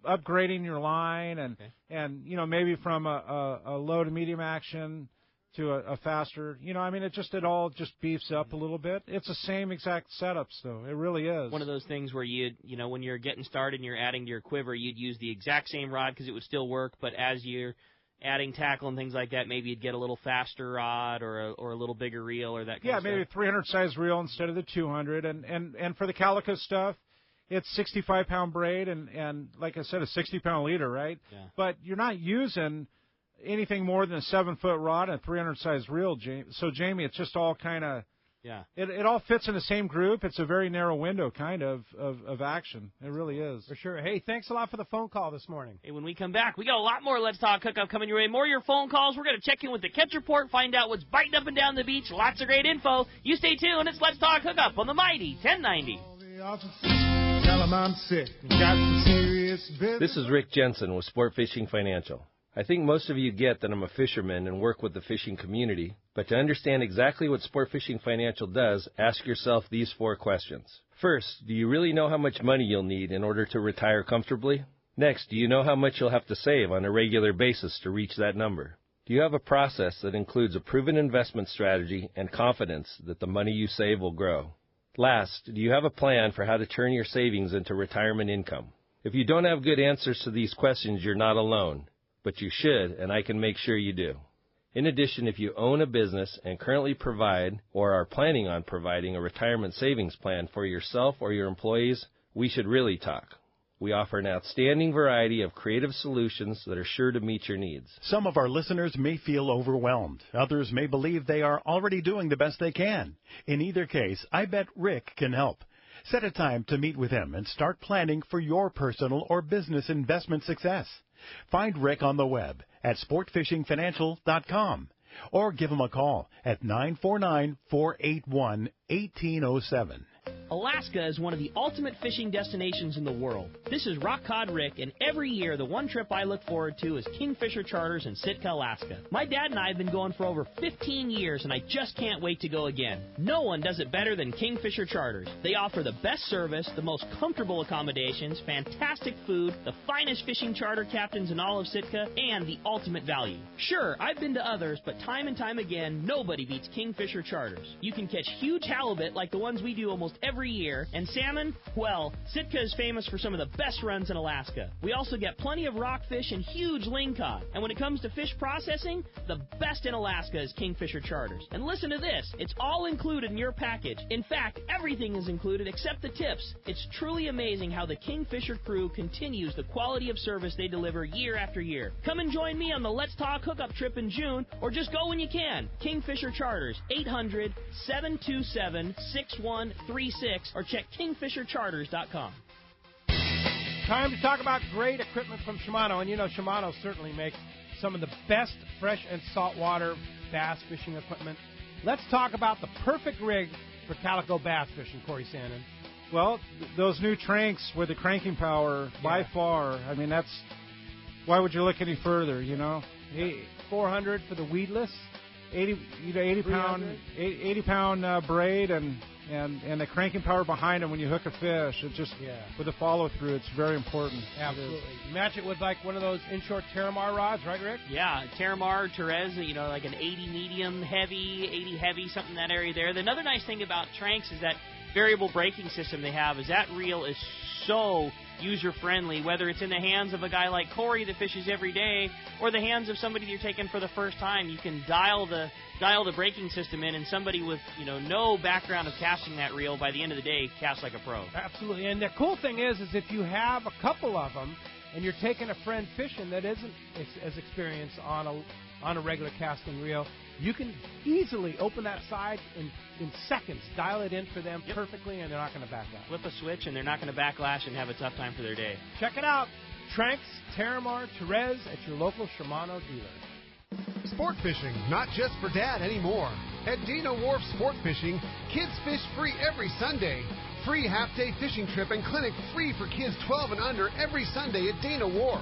upgrading your line and maybe from a low to medium action to a faster. It all just beefs up a little bit. It's the same exact setups, though. It really is. One of those things where when you're getting started and you're adding to your quiver, you'd use the exact same rod because it would still work, but as you're adding tackle and things like that, maybe you'd get a little faster rod or a little bigger reel or that kind of stuff. Yeah, maybe a 300 size reel instead of the 200. And for the calico stuff, it's 65-pound braid and like I said, a 60-pound leader, right? Yeah. But you're not using anything more than a 7-foot rod and a 300 size reel, Jamie. So, Jamie, it's just all kind of it all fits in the same group. It's a very narrow window kind of action. It really is. For sure. Hey, thanks a lot for the phone call this morning. Hey, when we come back, we got a lot more Let's Talk Hookup coming your way. More of your phone calls. We're going to check in with the catch report, find out what's biting up and down the beach. Lots of great info. You stay tuned. It's Let's Talk Hookup on the Mighty 1090. This is Rick Jensen with Sport Fishing Financial. I think most of you get that I'm a fisherman and work with the fishing community, but to understand exactly what Sport Fishing Financial does, ask yourself these 4 questions. First, do you really know how much money you'll need in order to retire comfortably? Next, do you know how much you'll have to save on a regular basis to reach that number? Do you have a process that includes a proven investment strategy and confidence that the money you save will grow? Last, do you have a plan for how to turn your savings into retirement income? If you don't have good answers to these questions, you're not alone. But you should, and I can make sure you do. In addition, if you own a business and currently provide or are planning on providing a retirement savings plan for yourself or your employees, we should really talk. We offer an outstanding variety of creative solutions that are sure to meet your needs. Some of our listeners may feel overwhelmed. Others may believe they are already doing the best they can. In either case, I bet Rick can help. Set a time to meet with him and start planning for your personal or business investment success. Find Rick on the web at sportfishingfinancial.com. Or give them a call at 949-481-1807. Alaska is one of the ultimate fishing destinations in the world. This is Rock Cod Rick, and every year the one trip I look forward to is Kingfisher Charters in Sitka, Alaska. My dad and I have been going for over 15 years, and I just can't wait to go again. No one does it better than Kingfisher Charters. They offer the best service, the most comfortable accommodations, fantastic food, the finest fishing charter captains in all of Sitka, and the ultimate value. Sure, I've been to others, but time and time again, nobody beats Kingfisher Charters. You can catch huge halibut like the ones we do almost every year, and salmon, well, Sitka is famous for some of the best runs in Alaska. We also get plenty of rockfish and huge lingcod. And when it comes to fish processing, the best in Alaska is Kingfisher Charters. And listen to this, it's all included in your package. In fact, everything is included except the tips. It's truly amazing how the Kingfisher crew continues the quality of service they deliver year after year. Come and join me on the Let's Talk Hookup trip in June, or just go when you can. Kingfisher Charters, 800-727-6136, or check kingfishercharters.com. Time to talk about great equipment from Shimano. And, you know, Shimano certainly makes some of the best fresh and saltwater bass fishing equipment. Let's talk about the perfect rig for calico bass fishing, Cory Sanden. Well, those new Tranks with the cranking power, by far, I mean, that's, why would you look any further, you know? $400 for the weedless. 80 pound braid and the cranking power behind them when you hook a fish. It just, with the follow through, it's very important. Absolutely. You match it with like one of those inshore Terramar rods, right, Rick? Yeah, Terramar, Therese, you know, like an 80 medium heavy, 80 heavy, something in that area there. Another nice thing about Tranks is that variable braking system they have is that reel is so user-friendly, whether it's in the hands of a guy like Cory that fishes every day or the hands of somebody you're taking for the first time. You can dial the braking system in, and somebody with, you know, no background of casting that reel by the end of the day casts like a pro. Absolutely. And the cool thing is if you have a couple of them and you're taking a friend fishing that isn't as experienced on a regular casting reel, you can easily open that side in seconds, dial it in for them perfectly, and they're not going to backlash. Flip a switch, and they're not going to backlash and have a tough time for their day. Check it out. Tranks, Terramar, Therese at your local Shimano dealer. Sport fishing, not just for Dad anymore. At Dana Wharf Sport Fishing, kids fish free every Sunday. Free half-day fishing trip and clinic free for kids 12 and under every Sunday at Dana Wharf.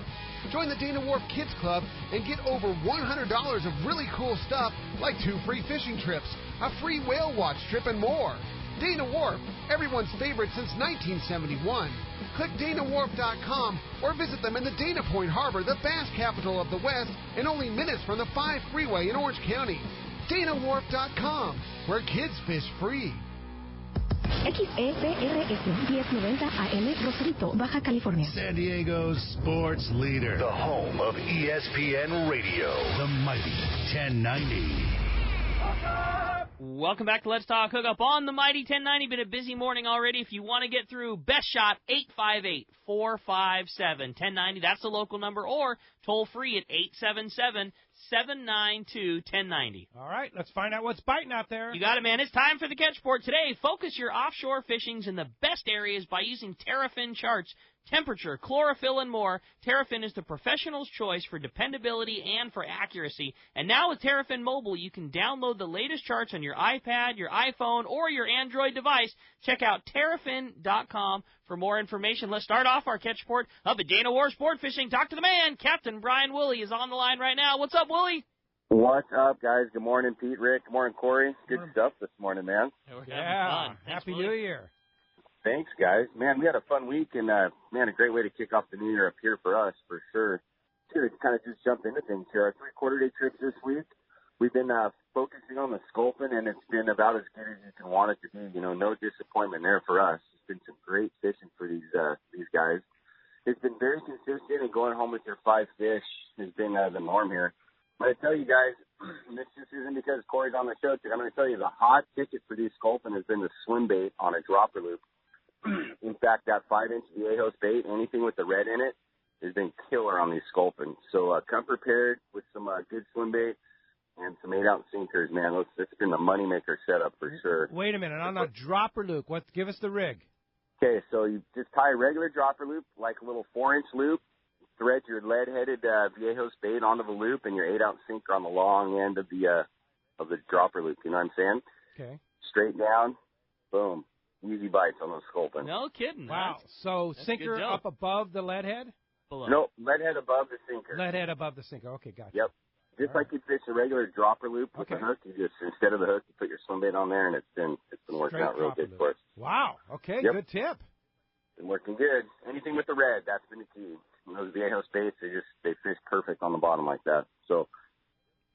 Join the Dana Wharf Kids Club and get over $100 of really cool stuff like 2 free fishing trips, a free whale watch trip, and more. Dana Wharf, everyone's favorite since 1971. Click DanaWharf.com or visit them in the Dana Point Harbor, the bass capital of the West, and only minutes from the 5 freeway in Orange County. DanaWharf.com, where kids fish free. XEPRS 1090 AM, Rosarito, Baja California. San Diego's sports leader. The home of ESPN Radio. The mighty 1090. Welcome back to Let's Talk Hookup on the Mighty 1090. Been a busy morning already. If you want to get through, best shot, 858-457-1090. That's the local number, or toll free at 877-792-1090. All right, let's find out what's biting out there. You got it, man. It's time for the catch report. Today, focus your offshore fishings in the best areas by using Terrafin charts. Temperature, chlorophyll, and more. Terrafin is the professional's choice for dependability and for accuracy. And now with Terrafin Mobile, you can download the latest charts on your iPad, your iPhone, or your Android device. Check out Terrafin.com for more information. Let's start off our catch report of a Dana Wharf Sport Fishing. Talk to the man. Captain Brian Woolley is on the line right now. What's up, Woolley? What's up, guys? Good morning, Pete, Rick. Good morning, Cory. Good stuff this morning, man. Yeah, Happy New Year. Thanks, guys. Man, we had a fun week, and, a great way to kick off the new year up here for us, for sure. To kind of just jump into things here. Our 3-quarter-day trips this week, we've been focusing on the sculpin, and it's been about as good as you can want it to be. You know, no disappointment there for us. It's been some great fishing for these guys. It's been very consistent, and going home with your 5 fish has been the norm here. But I tell you guys, this just isn't because Cory's on the show today. I'm going to tell you the hot ticket for these sculpin has been the swim bait on a dropper loop. In fact, that 5-inch Viejos bait, anything with the red in it, has been killer on these sculpin. So come prepared with some good swim bait and some 8-ounce sinkers, man. It's been the moneymaker setup for sure. Wait a minute. On a dropper loop, give us the rig. Okay, so you just tie a regular dropper loop, like a little 4-inch loop, thread your lead-headed Viejos bait onto the loop and your 8-ounce sinker on the long end of the dropper loop. You know what I'm saying? Okay. Straight down, boom, easy bites on those sculpins. No kidding. Wow. So sinker up above the lead head? Below. No, lead head above the sinker. Lead head above the sinker. Okay, gotcha. Yep. Just like you fish a regular dropper loop with Okay. the hook, you just, instead of the hook, you put your swim bait on there, and it's been working Straight out real dropper good loop. for us. Wow. Okay, Yep. good tip. Been working good. Anything with the red, that's been the key. And those Viejos baits, they fish perfect on the bottom like that. So,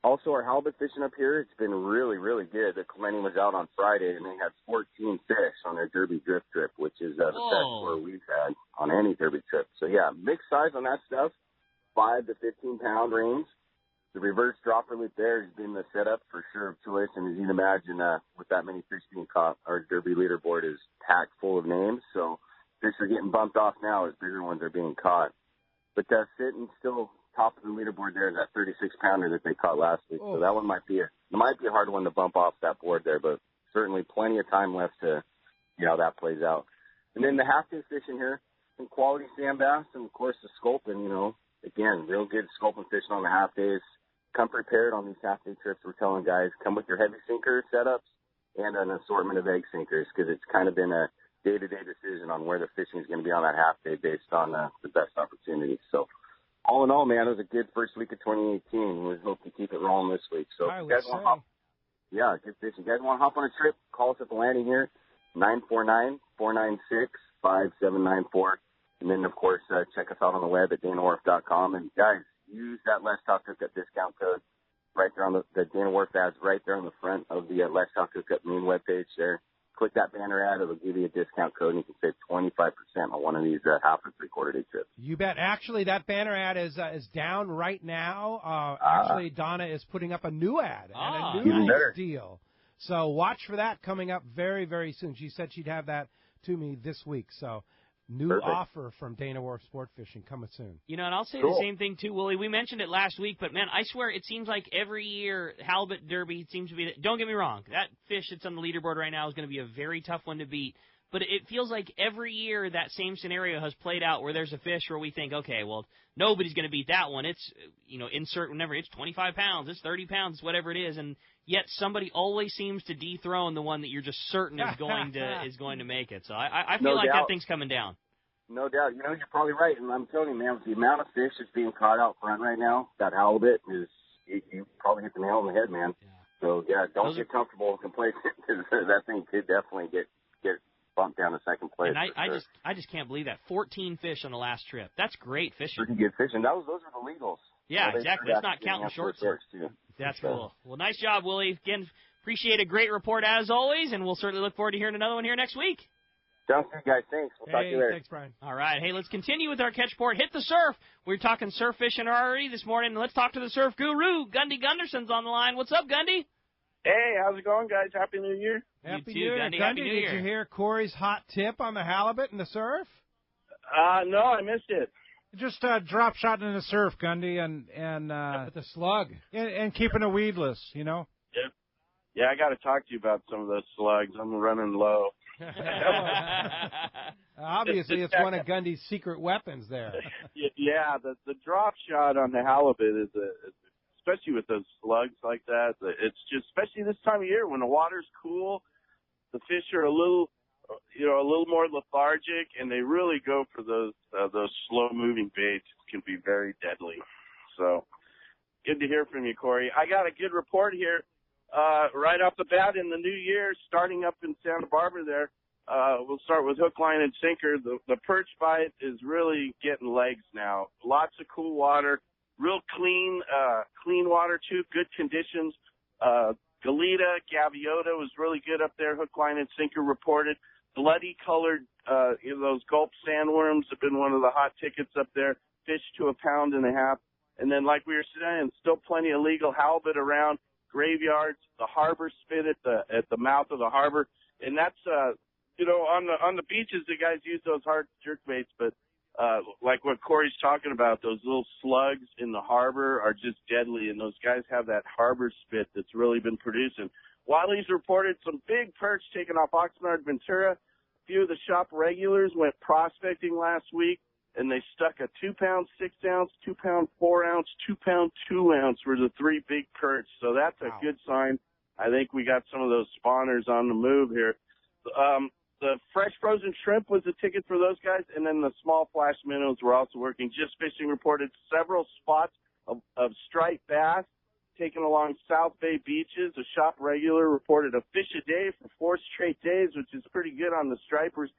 also our halibut fishing up here, it's been really, really good. The Clemente was out on Friday, and they had 14 fish on their derby drift trip, which is the best score we've had on any derby trip. So yeah, mixed size on that stuff, 5 to 15 pound range. The reverse dropper loop there has been the setup for sure of choice, and as you can imagine, with that many fish being caught, our derby leaderboard is packed full of names. So fish are getting bumped off now as bigger ones are being caught. But sitting still top of the leaderboard there is that 36-pounder that they caught last week. So that one might be a hard one to bump off that board there, but certainly plenty of time left to see how that plays out. And then the half-day fishing here, some quality sand bass, and of course the sculpin, again, real good sculpin fishing on the half-days. Come prepared on these half-day trips. We're telling guys, come with your heavy sinker setups and an assortment of egg sinkers, because it's kind of been a day-to-day decision on where the fishing is going to be on that half-day based on the best opportunities. So all in all, man, it was a good first week of 2018. We hope to keep it rolling this week. So if you guys want to hop, good fishing. You guys want to hop on a trip, call us at the landing here, 949-496-5794. And then, of course, check us out on the web at DanaWharf.com. And, guys, use that Let's Talk Hookup discount code right there on the Dana Wharf ads right there on the front of the Let's Talk Hookup main webpage there. Click that banner ad. It'll give you a discount code, and you can save 25% on one of these half or three-quarter-day trips. You bet. Actually, that banner ad is down right now. Actually, Donna is putting up a new ad and a new deal. So watch for that coming up very, very soon. She said she'd have that to me this week. So new offer from Dana Wharf Sport Fishing coming soon. And I'll say the same thing, too, Willie. We mentioned it last week, but, man, I swear it seems like every year halibut derby seems to be – don't get me wrong. That fish that's on the leaderboard right now is going to be a very tough one to beat. But it feels like every year that same scenario has played out where there's a fish where we think, okay, well, nobody's going to beat that one. It's, insert whenever it's 25 pounds, it's 30 pounds, whatever it is. And yet somebody always seems to dethrone the one that you're just certain is going to make it. So I feel like that thing's coming down. No doubt. You're probably right. And I'm telling you, man, with the amount of fish that's being caught out front right now, that halibut is, you probably hit the nail on the head, man. Yeah. So, don't get comfortable and complacent, because that thing could definitely get bumped down to second place. And I just can't believe that. 14 fish on the last trip. That's great fishing. Pretty good fishing. Those are the legals. Yeah, exactly. It's not counting short sorts. That's cool. Well, nice job, Willie. Again, appreciate a great report as always, and we'll certainly look forward to hearing another one here next week. Sounds good, guys. Thanks. We'll talk to you later. Thanks, Brian. All right. Hey, let's continue with our catch port. Hit the surf. We're talking surf fishing already this morning. Let's talk to the surf guru. Gundy Gunderson's on the line. What's up, Gundy? Hey, how's it going, guys? Happy New Year. Happy New Year, Gundy. Happy New Year. Did you hear Cory's hot tip on the halibut and the surf? No, I missed it. Just drop shot in the surf, Gundy, and with the slug. And keeping it weedless, Yeah. Yeah, I got to talk to you about some of those slugs. I'm running low. Obviously, it's one of Gundy's secret weapons there. Yeah, the drop shot on the halibut is especially with those slugs like that. It's just, especially this time of year when the water's cool, the fish are a little more lethargic, and they really go for those slow-moving baits. It can be very deadly. So, good to hear from you, Cory. I got a good report here. Right off the bat in the new year, starting up in Santa Barbara there, we'll start with hook, line, and sinker. The perch bite is really getting legs now. Lots of cool water, real clean water too, good conditions. Galita, Gaviota was really good up there. Hook, line, and sinker reported. Bloody colored, those gulp sandworms have been one of the hot tickets up there. Fish to 1.5 pounds. And then, like we were saying, still plenty of legal halibut around. Graveyards, the harbor spit at the mouth of the harbor, and that's on the beaches the guys use those hard jerk baits, but like what Cory's talking about, those little slugs in the harbor are just deadly, and those guys have that harbor spit that's really been producing. Wiley's reported some big perch taken off Oxnard, Ventura. A few of the shop regulars went prospecting last week. and they stuck a 2-pound 6-ounce, 2-pound 4-ounce, 2-pound 2-ounce were the 3 big perch. So that's a good sign. I think we got some of those spawners on the move here. The fresh frozen shrimp was the ticket for those guys, and then the small flash minnows were also working. Just Fishing reported several spots of striped bass taken along South Bay beaches. A shop regular reported a fish a day for 4 straight days, which is pretty good on the stripers.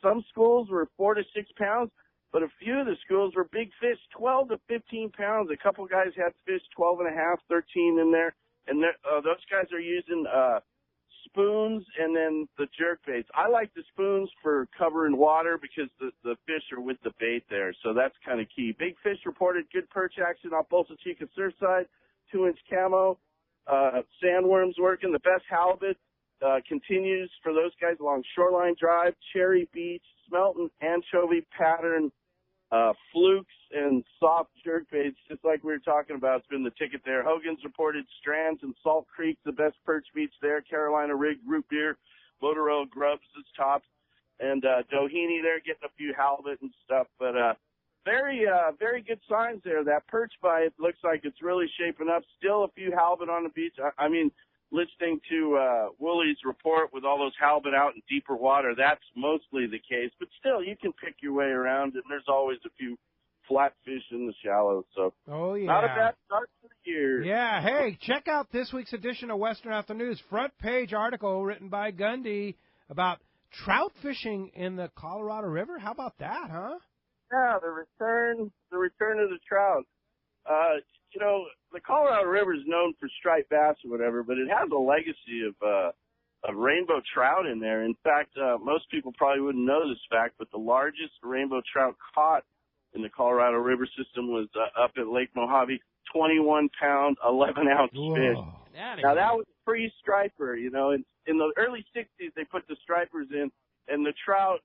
Some schools were 4 to 6 pounds, but a few of the schools were big fish, 12 to 15 pounds. A couple guys had fish 12 and a half, 13 in there, and those guys are using spoons and then the jerk baits. I like the spoons for covering water because the fish are with the bait there, so that's kind of key. Big Fish reported good perch action off Bolsa Chica Surfside, 2-inch camo, sandworms working. The best halibut continues for those guys along Shoreline Drive, Cherry Beach, Smelton, anchovy pattern, flukes, and soft jerk baits, just like we were talking about. It's been the ticket there. Hogan's reported Strands and Salt Creek, the best perch beach there. Carolina Rig, Root Beer, Motorola Grubs is tops, and Doheny there getting a few halibut and stuff. But very good signs there. That perch bite looks like it's really shaping up. Still a few halibut on the beach. I mean, listening to Woolie's report with all those halibut out in deeper water, that's mostly the case. But still, you can pick your way around, and there's always a few flat fish in the shallows. So not a bad start to the year. Yeah, hey, check out this week's edition of Western After News. Front page article written by Gundy about trout fishing in the Colorado River. How about that, huh? Yeah, the return of the trout. You know, the Colorado River is known for striped bass or whatever, but it has a legacy of rainbow trout in there. In fact, most people probably wouldn't know this fact, but the largest rainbow trout caught in the Colorado River system was up at Lake Mojave, 21-pound, 11-ounce fish. Now, that was pre-striper, you know. In the early 60s, they put the stripers in, and the trout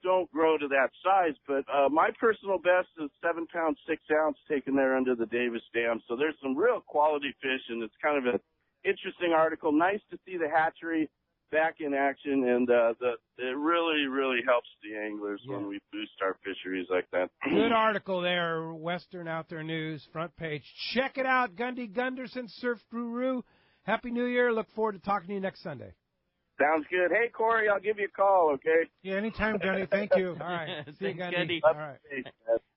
don't grow to that size, but my personal best is 7-pound, 6-ounce taken there under the Davis Dam. So there's some real quality fish, and it's kind of an interesting article. Nice to see the hatchery back in action, and it really, really helps the anglers when we boost our fisheries like that. Good article there, Western Outdoor News, front page. Check it out, Gundy Gunderson, Surf Guru. Happy New Year. Look forward to talking to you next Sunday. Sounds good. Hey, Cory, I'll give you a call, okay? Yeah, anytime, Gundy. Thank you. All right. See you, Thanks, Gundy. Gundy. All right.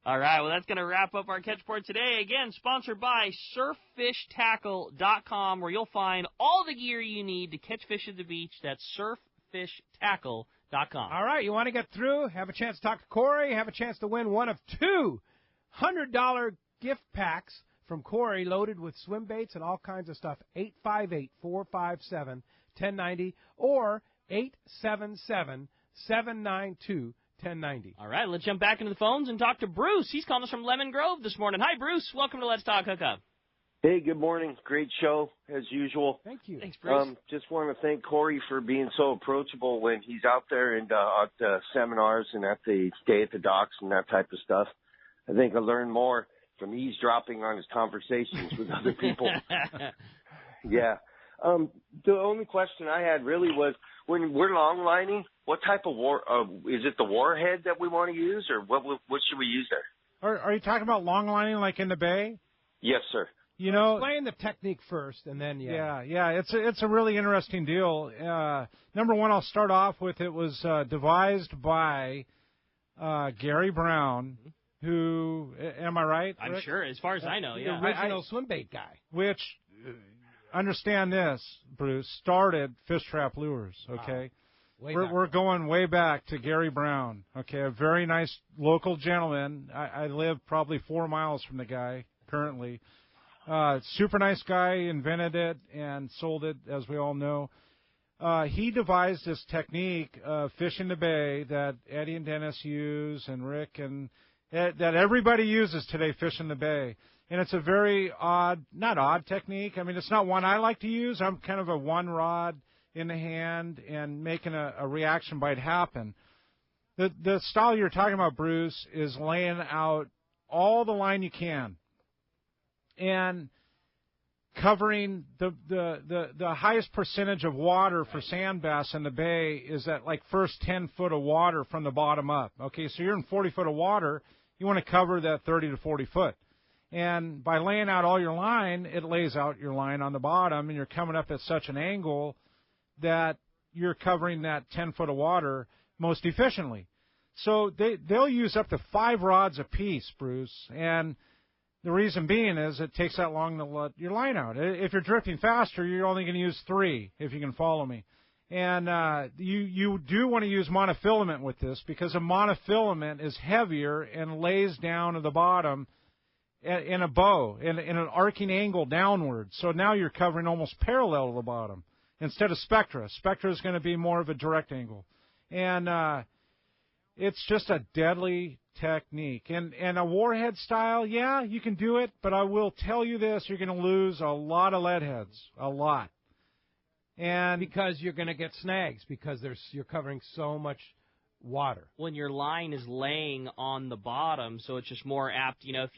All right, well, that's going to wrap up our Catch Board today. Again, sponsored by SurfFishTackle.com, where you'll find all the gear you need to catch fish at the beach. That's SurfFishTackle.com. All right, you want to get through, have a chance to talk to Cory, have a chance to win one of 2 $100 gift packs from Cory loaded with swim baits and all kinds of stuff. 858-457-1090 or 877-792-1090. All right, let's jump back into the phones and talk to Bruce. He's calling us from Lemon Grove this morning. Hi, Bruce. Welcome to Let's Talk Hookup. Hey, good morning. Great show, as usual. Thank you. Thanks, Bruce. Just want to thank Cory for being so approachable when he's out there and at seminars and at the stay at the docks and that type of stuff. I think I learned more from eavesdropping on his conversations with other people. Yeah. The only question I had really was, when we're long lining, what type of is it the warhead that we want to use, or what should we use there? Are you talking about long lining like in the bay? Yes, sir. You know, explain the technique first, and then yeah, it's a really interesting deal. Number one, I'll start off with, it was devised by Gary Brown, who, am I right, I'm Rick? Sure, as far as I know, yeah. The original swim bait guy. Which, understand this, Bruce, started Fish Trap Lures, okay? We're going way back to Gary Brown, okay? A very nice local gentleman. I live probably 4 miles from the guy currently. Super nice guy, invented it and sold it, as we all know. He devised this technique of fish in the bay that Eddie and Dennis use, and Rick, and that everybody uses today, fish in the bay. And it's a very not odd technique. I mean, it's not one I like to use. I'm kind of a one rod in the hand and making a reaction bite happen. The style you're talking about, Bruce, is laying out all the line you can and covering the highest percentage of water for sand bass in the bay is that like first 10 foot of water from the bottom up. Okay, so you're in 40 foot of water, you want to cover that 30 to 40 foot. And by laying out all your line, it lays out your line on the bottom, and you're coming up at such an angle that you're covering that 10 foot of water most efficiently. So they'll use up to 5 rods apiece, Bruce, and the reason being is it takes that long to let your line out. If you're drifting faster, you're only going to use 3, if you can follow me. And you do want to use monofilament with this because a monofilament is heavier and lays down to the bottom in a bow, in an arcing angle downward. So now you're covering almost parallel to the bottom instead of Spectra. Spectra is going to be more of a direct angle. And it's just a deadly technique. And a warhead style, yeah, you can do it, but I will tell you this, you're going to lose a lot of lead heads, a lot. And because you're going to get snags because you're covering so much water. When your line is laying on the bottom, so it's just more apt, if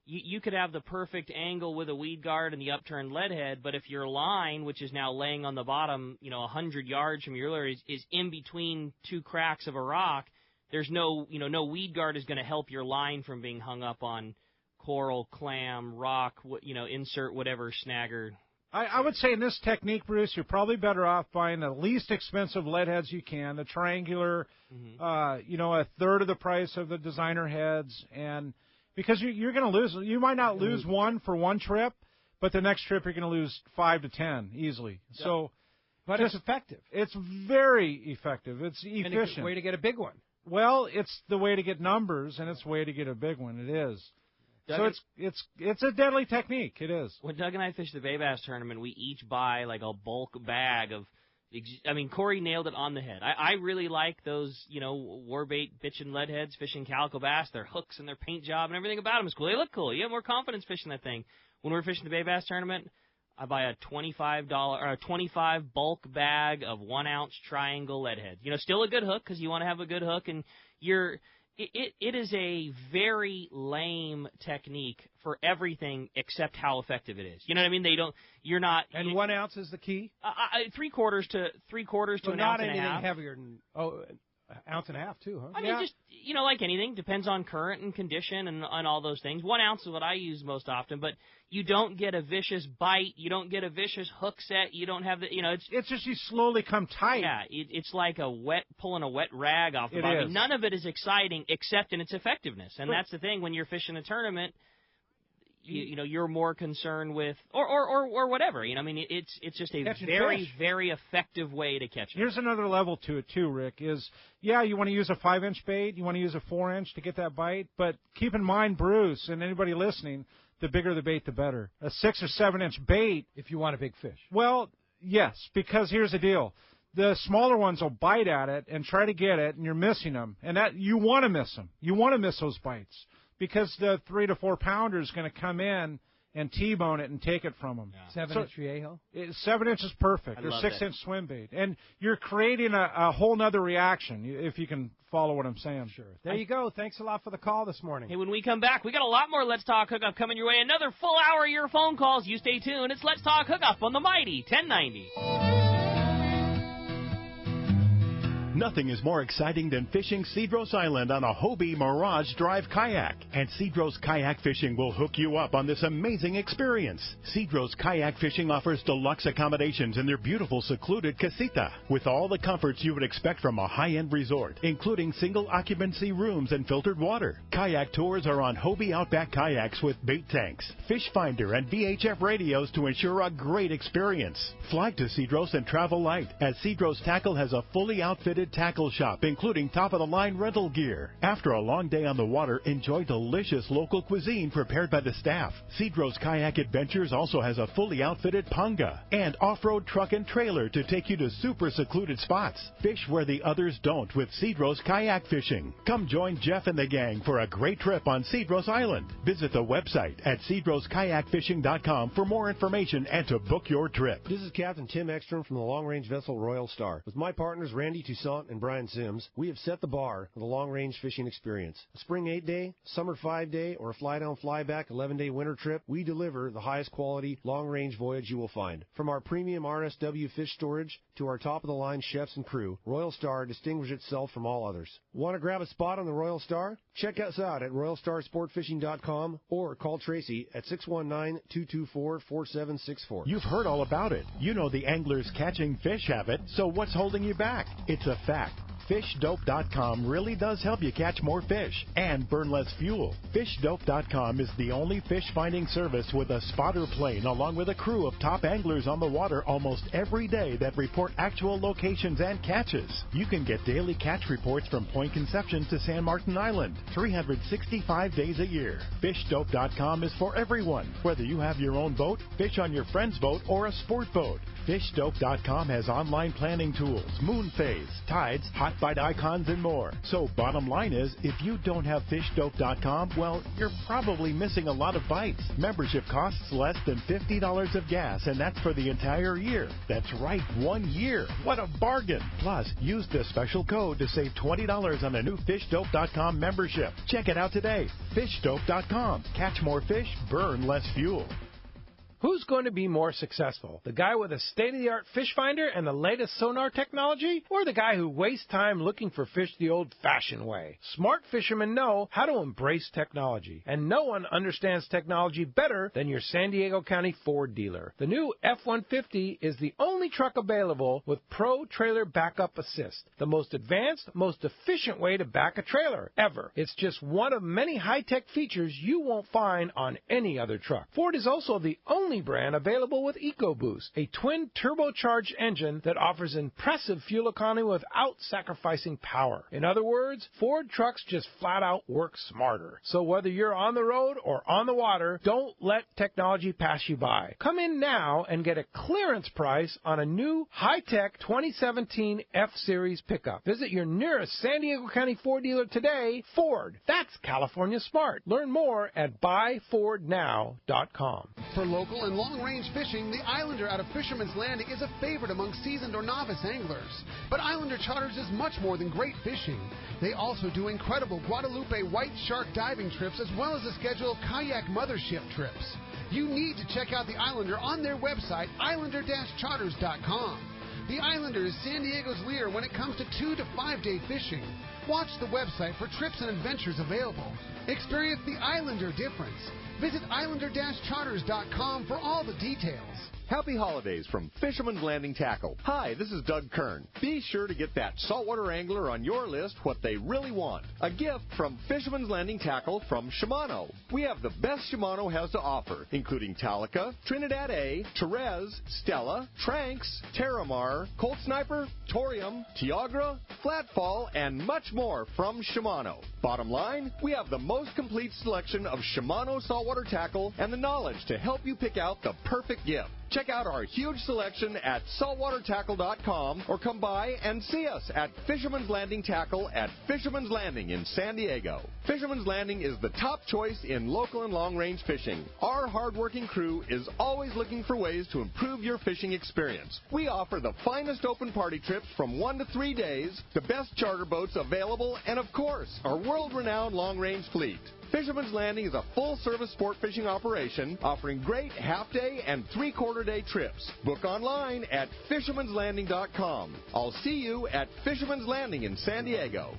you could have the perfect angle with a weed guard and the upturned lead head, but if your line, which is now laying on the bottom, 100 yards from your lure, is in between 2 cracks of a rock, there's no weed guard is going to help your line from being hung up on coral, clam, rock, insert whatever snagger. I would say in this technique, Bruce, you're probably better off buying the least expensive lead heads you can, the triangular, a third of the price of the designer heads, and because you're going to lose, you might not lose one for one trip, but the next trip you're going to lose 5 to 10 easily. Yep. So, but it's effective. It's very effective. It's efficient. And it's a way to get a big one. Well, it's the way to get numbers, and it's the way to get a big one. It is. So it's a deadly technique. It is. When Doug and I fished the Bay Bass tournament, we each buy like a bulk bag of. Cory nailed it on the head. I really like those, warbait bitch and lead heads fishing calico bass. Their hooks and their paint job and everything about them is cool. They look cool. You have more confidence fishing that thing. When we're fishing the Bay Bass tournament, I buy a $25 bulk bag of 1 ounce triangle lead head. Still a good hook because you want to have a good hook, and It is a very lame technique for everything except how effective it is. You know what I mean? You're not. And 1 ounce is the key? 3/4 to an ounce and a half. Not anything heavier than, ounce and a half too, huh? I mean, just, like anything, depends on current and condition and all those things. 1 ounce is what I use most often, but you don't get a vicious bite. You don't get a vicious hook set. You don't have the, It's just you slowly come tight. Yeah, it's like pulling a wet rag off the bottom. None of it is exciting except in its effectiveness, and that's the thing. When you're fishing a tournament, you're more concerned with or whatever. It's just a very, very effective way to catch it. Here's another level to it too, Rick. You want to use a 5-inch bait, you want to use a 4-inch to get that bite, but keep in mind, Bruce, and anybody listening, the bigger the bait, the better. A 6 or 7-inch bait, if you want a big fish. Well, yes, because here's the deal. The smaller ones will bite at it and try to get it, and you're missing them. And that you want to miss them. You want to miss those bites because the 3 to 4 pounder is going to come in and T-bone it and take it from them. Yeah. 7-inch Viejo? 7 inch is perfect. Or 6-inch swim bait. And you're creating a whole nother reaction, if you can follow what I'm saying. Sure. There you go. Thanks a lot for the call this morning. Hey, when we come back, we got a lot more Let's Talk Hookup coming your way. Another full hour of your phone calls. You stay tuned. It's Let's Talk Hookup on the Mighty 1090. Nothing is more exciting than fishing Cedros Island on a Hobie Mirage Drive kayak. And Cedros Kayak Fishing will hook you up on this amazing experience. Cedros Kayak Fishing offers deluxe accommodations in their beautiful secluded casita with all the comforts you would expect from a high-end resort, including single occupancy rooms and filtered water. Kayak tours are on Hobie Outback kayaks with bait tanks, fish finder, and VHF radios to ensure a great experience. Fly to Cedros and travel light, as Cedros Tackle has a fully outfitted tackle shop, including top-of-the-line rental gear. After a long day on the water, enjoy delicious local cuisine prepared by the staff. Cedros Kayak Adventures also has a fully outfitted panga and off-road truck and trailer to take you to super secluded spots. Fish where the others don't with Cedros Kayak Fishing. Come join Jeff and the gang for a great trip on Cedros Island. Visit the website at cedroskayakfishing.com for more information and to book your trip. This is Captain Tim Ekstrom from the long-range vessel Royal Star with my partners Randy Toussaint Gaunt and Brian Sims, we have set the bar for the long-range fishing experience. A spring 8-day, summer 5-day, or a fly-down, fly-back 11-day winter trip, we deliver the highest quality long-range voyage you will find. From our premium RSW fish storage to our top-of-the-line chefs and crew, Royal Star distinguishes itself from all others. Want to grab a spot on the Royal Star? Check us out at RoyalStarSportFishing.com or call Tracy at 619-224-4764. You've heard all about it. You know the angler's catching fish habit, so what's holding you back? It's a fact. FishDope.com really does help you catch more fish and burn less fuel. FishDope.com is the only fish finding service with a spotter plane along with a crew of top anglers on the water almost every day that report actual locations and catches. You can get daily catch reports from Point Conception to San Martin Island, 365 days a year. FishDope.com is for everyone, whether you have your own boat, fish on your friend's boat, or a sport boat. FishDope.com has online planning tools, moon phase, tides, hot bite icons, and more. So bottom line is, if you don't have FishDope.com, well, you're probably missing a lot of bites. Membership costs less than $50 of gas, and that's for the entire year. That's right, 1 year. What a bargain. Plus, use the special code to save $20 on a new FishDope.com membership. Check it out today. FishDope.com. Catch more fish, burn less fuel. Who's going to be more successful? The guy with a state-of-the-art fish finder and the latest sonar technology? Or the guy who wastes time looking for fish the old-fashioned way? Smart fishermen know how to embrace technology. And no one understands technology better than your San Diego County Ford dealer. The new F-150 is the only truck available with Pro Trailer Backup Assist. The most advanced, most efficient way to back a trailer ever. It's just one of many high-tech features you won't find on any other truck. Ford is also the only brand available with EcoBoost, a twin turbocharged engine that offers impressive fuel economy without sacrificing power. In other words, Ford trucks just flat out work smarter. So whether you're on the road or on the water, don't let technology pass you by. Come in now and get a clearance price on a new high-tech 2017 F-Series pickup. Visit your nearest San Diego County Ford dealer today. Ford, that's California smart. Learn more at buyfordnow.com. For local and long-range fishing, the Islander out of Fisherman's Landing is a favorite among seasoned or novice anglers. But Islander Charters is much more than great fishing. They also do incredible Guadalupe white shark diving trips as well as a schedule of kayak mothership trips. You need to check out the Islander on their website, islander-charters.com. The Islander is San Diego's leader when it comes to 2 to 5 day fishing. Watch the website for trips and adventures available. Experience the Islander difference. Visit islander-charters.com for all the details. Happy holidays from Fisherman's Landing Tackle. Hi, this is Doug Kern. Be sure to get that saltwater angler on your list what they really want. A gift from Fisherman's Landing Tackle from Shimano. We have the best Shimano has to offer, including Talica, Trinidad A, Therese, Stella, Tranx, Terramar, Colt Sniper, Torium, Tiagra, Flatfall, and much more from Shimano. Bottom line, we have the most complete selection of Shimano saltwater tackle and the knowledge to help you pick out the perfect gift. Check out our huge selection at saltwatertackle.com or come by and see us at Fisherman's Landing Tackle at Fisherman's Landing in San Diego. Fisherman's Landing is the top choice in local and long-range fishing. Our hard-working crew is always looking for ways to improve your fishing experience. We offer the finest open party trips from 1 to 3 days, the best charter boats available, and of course, our world-renowned long-range fleet. Fisherman's Landing is a full-service sport fishing operation offering great half-day and three-quarter-day trips. Book online at fishermanslanding.com. I'll see you at Fisherman's Landing in San Diego.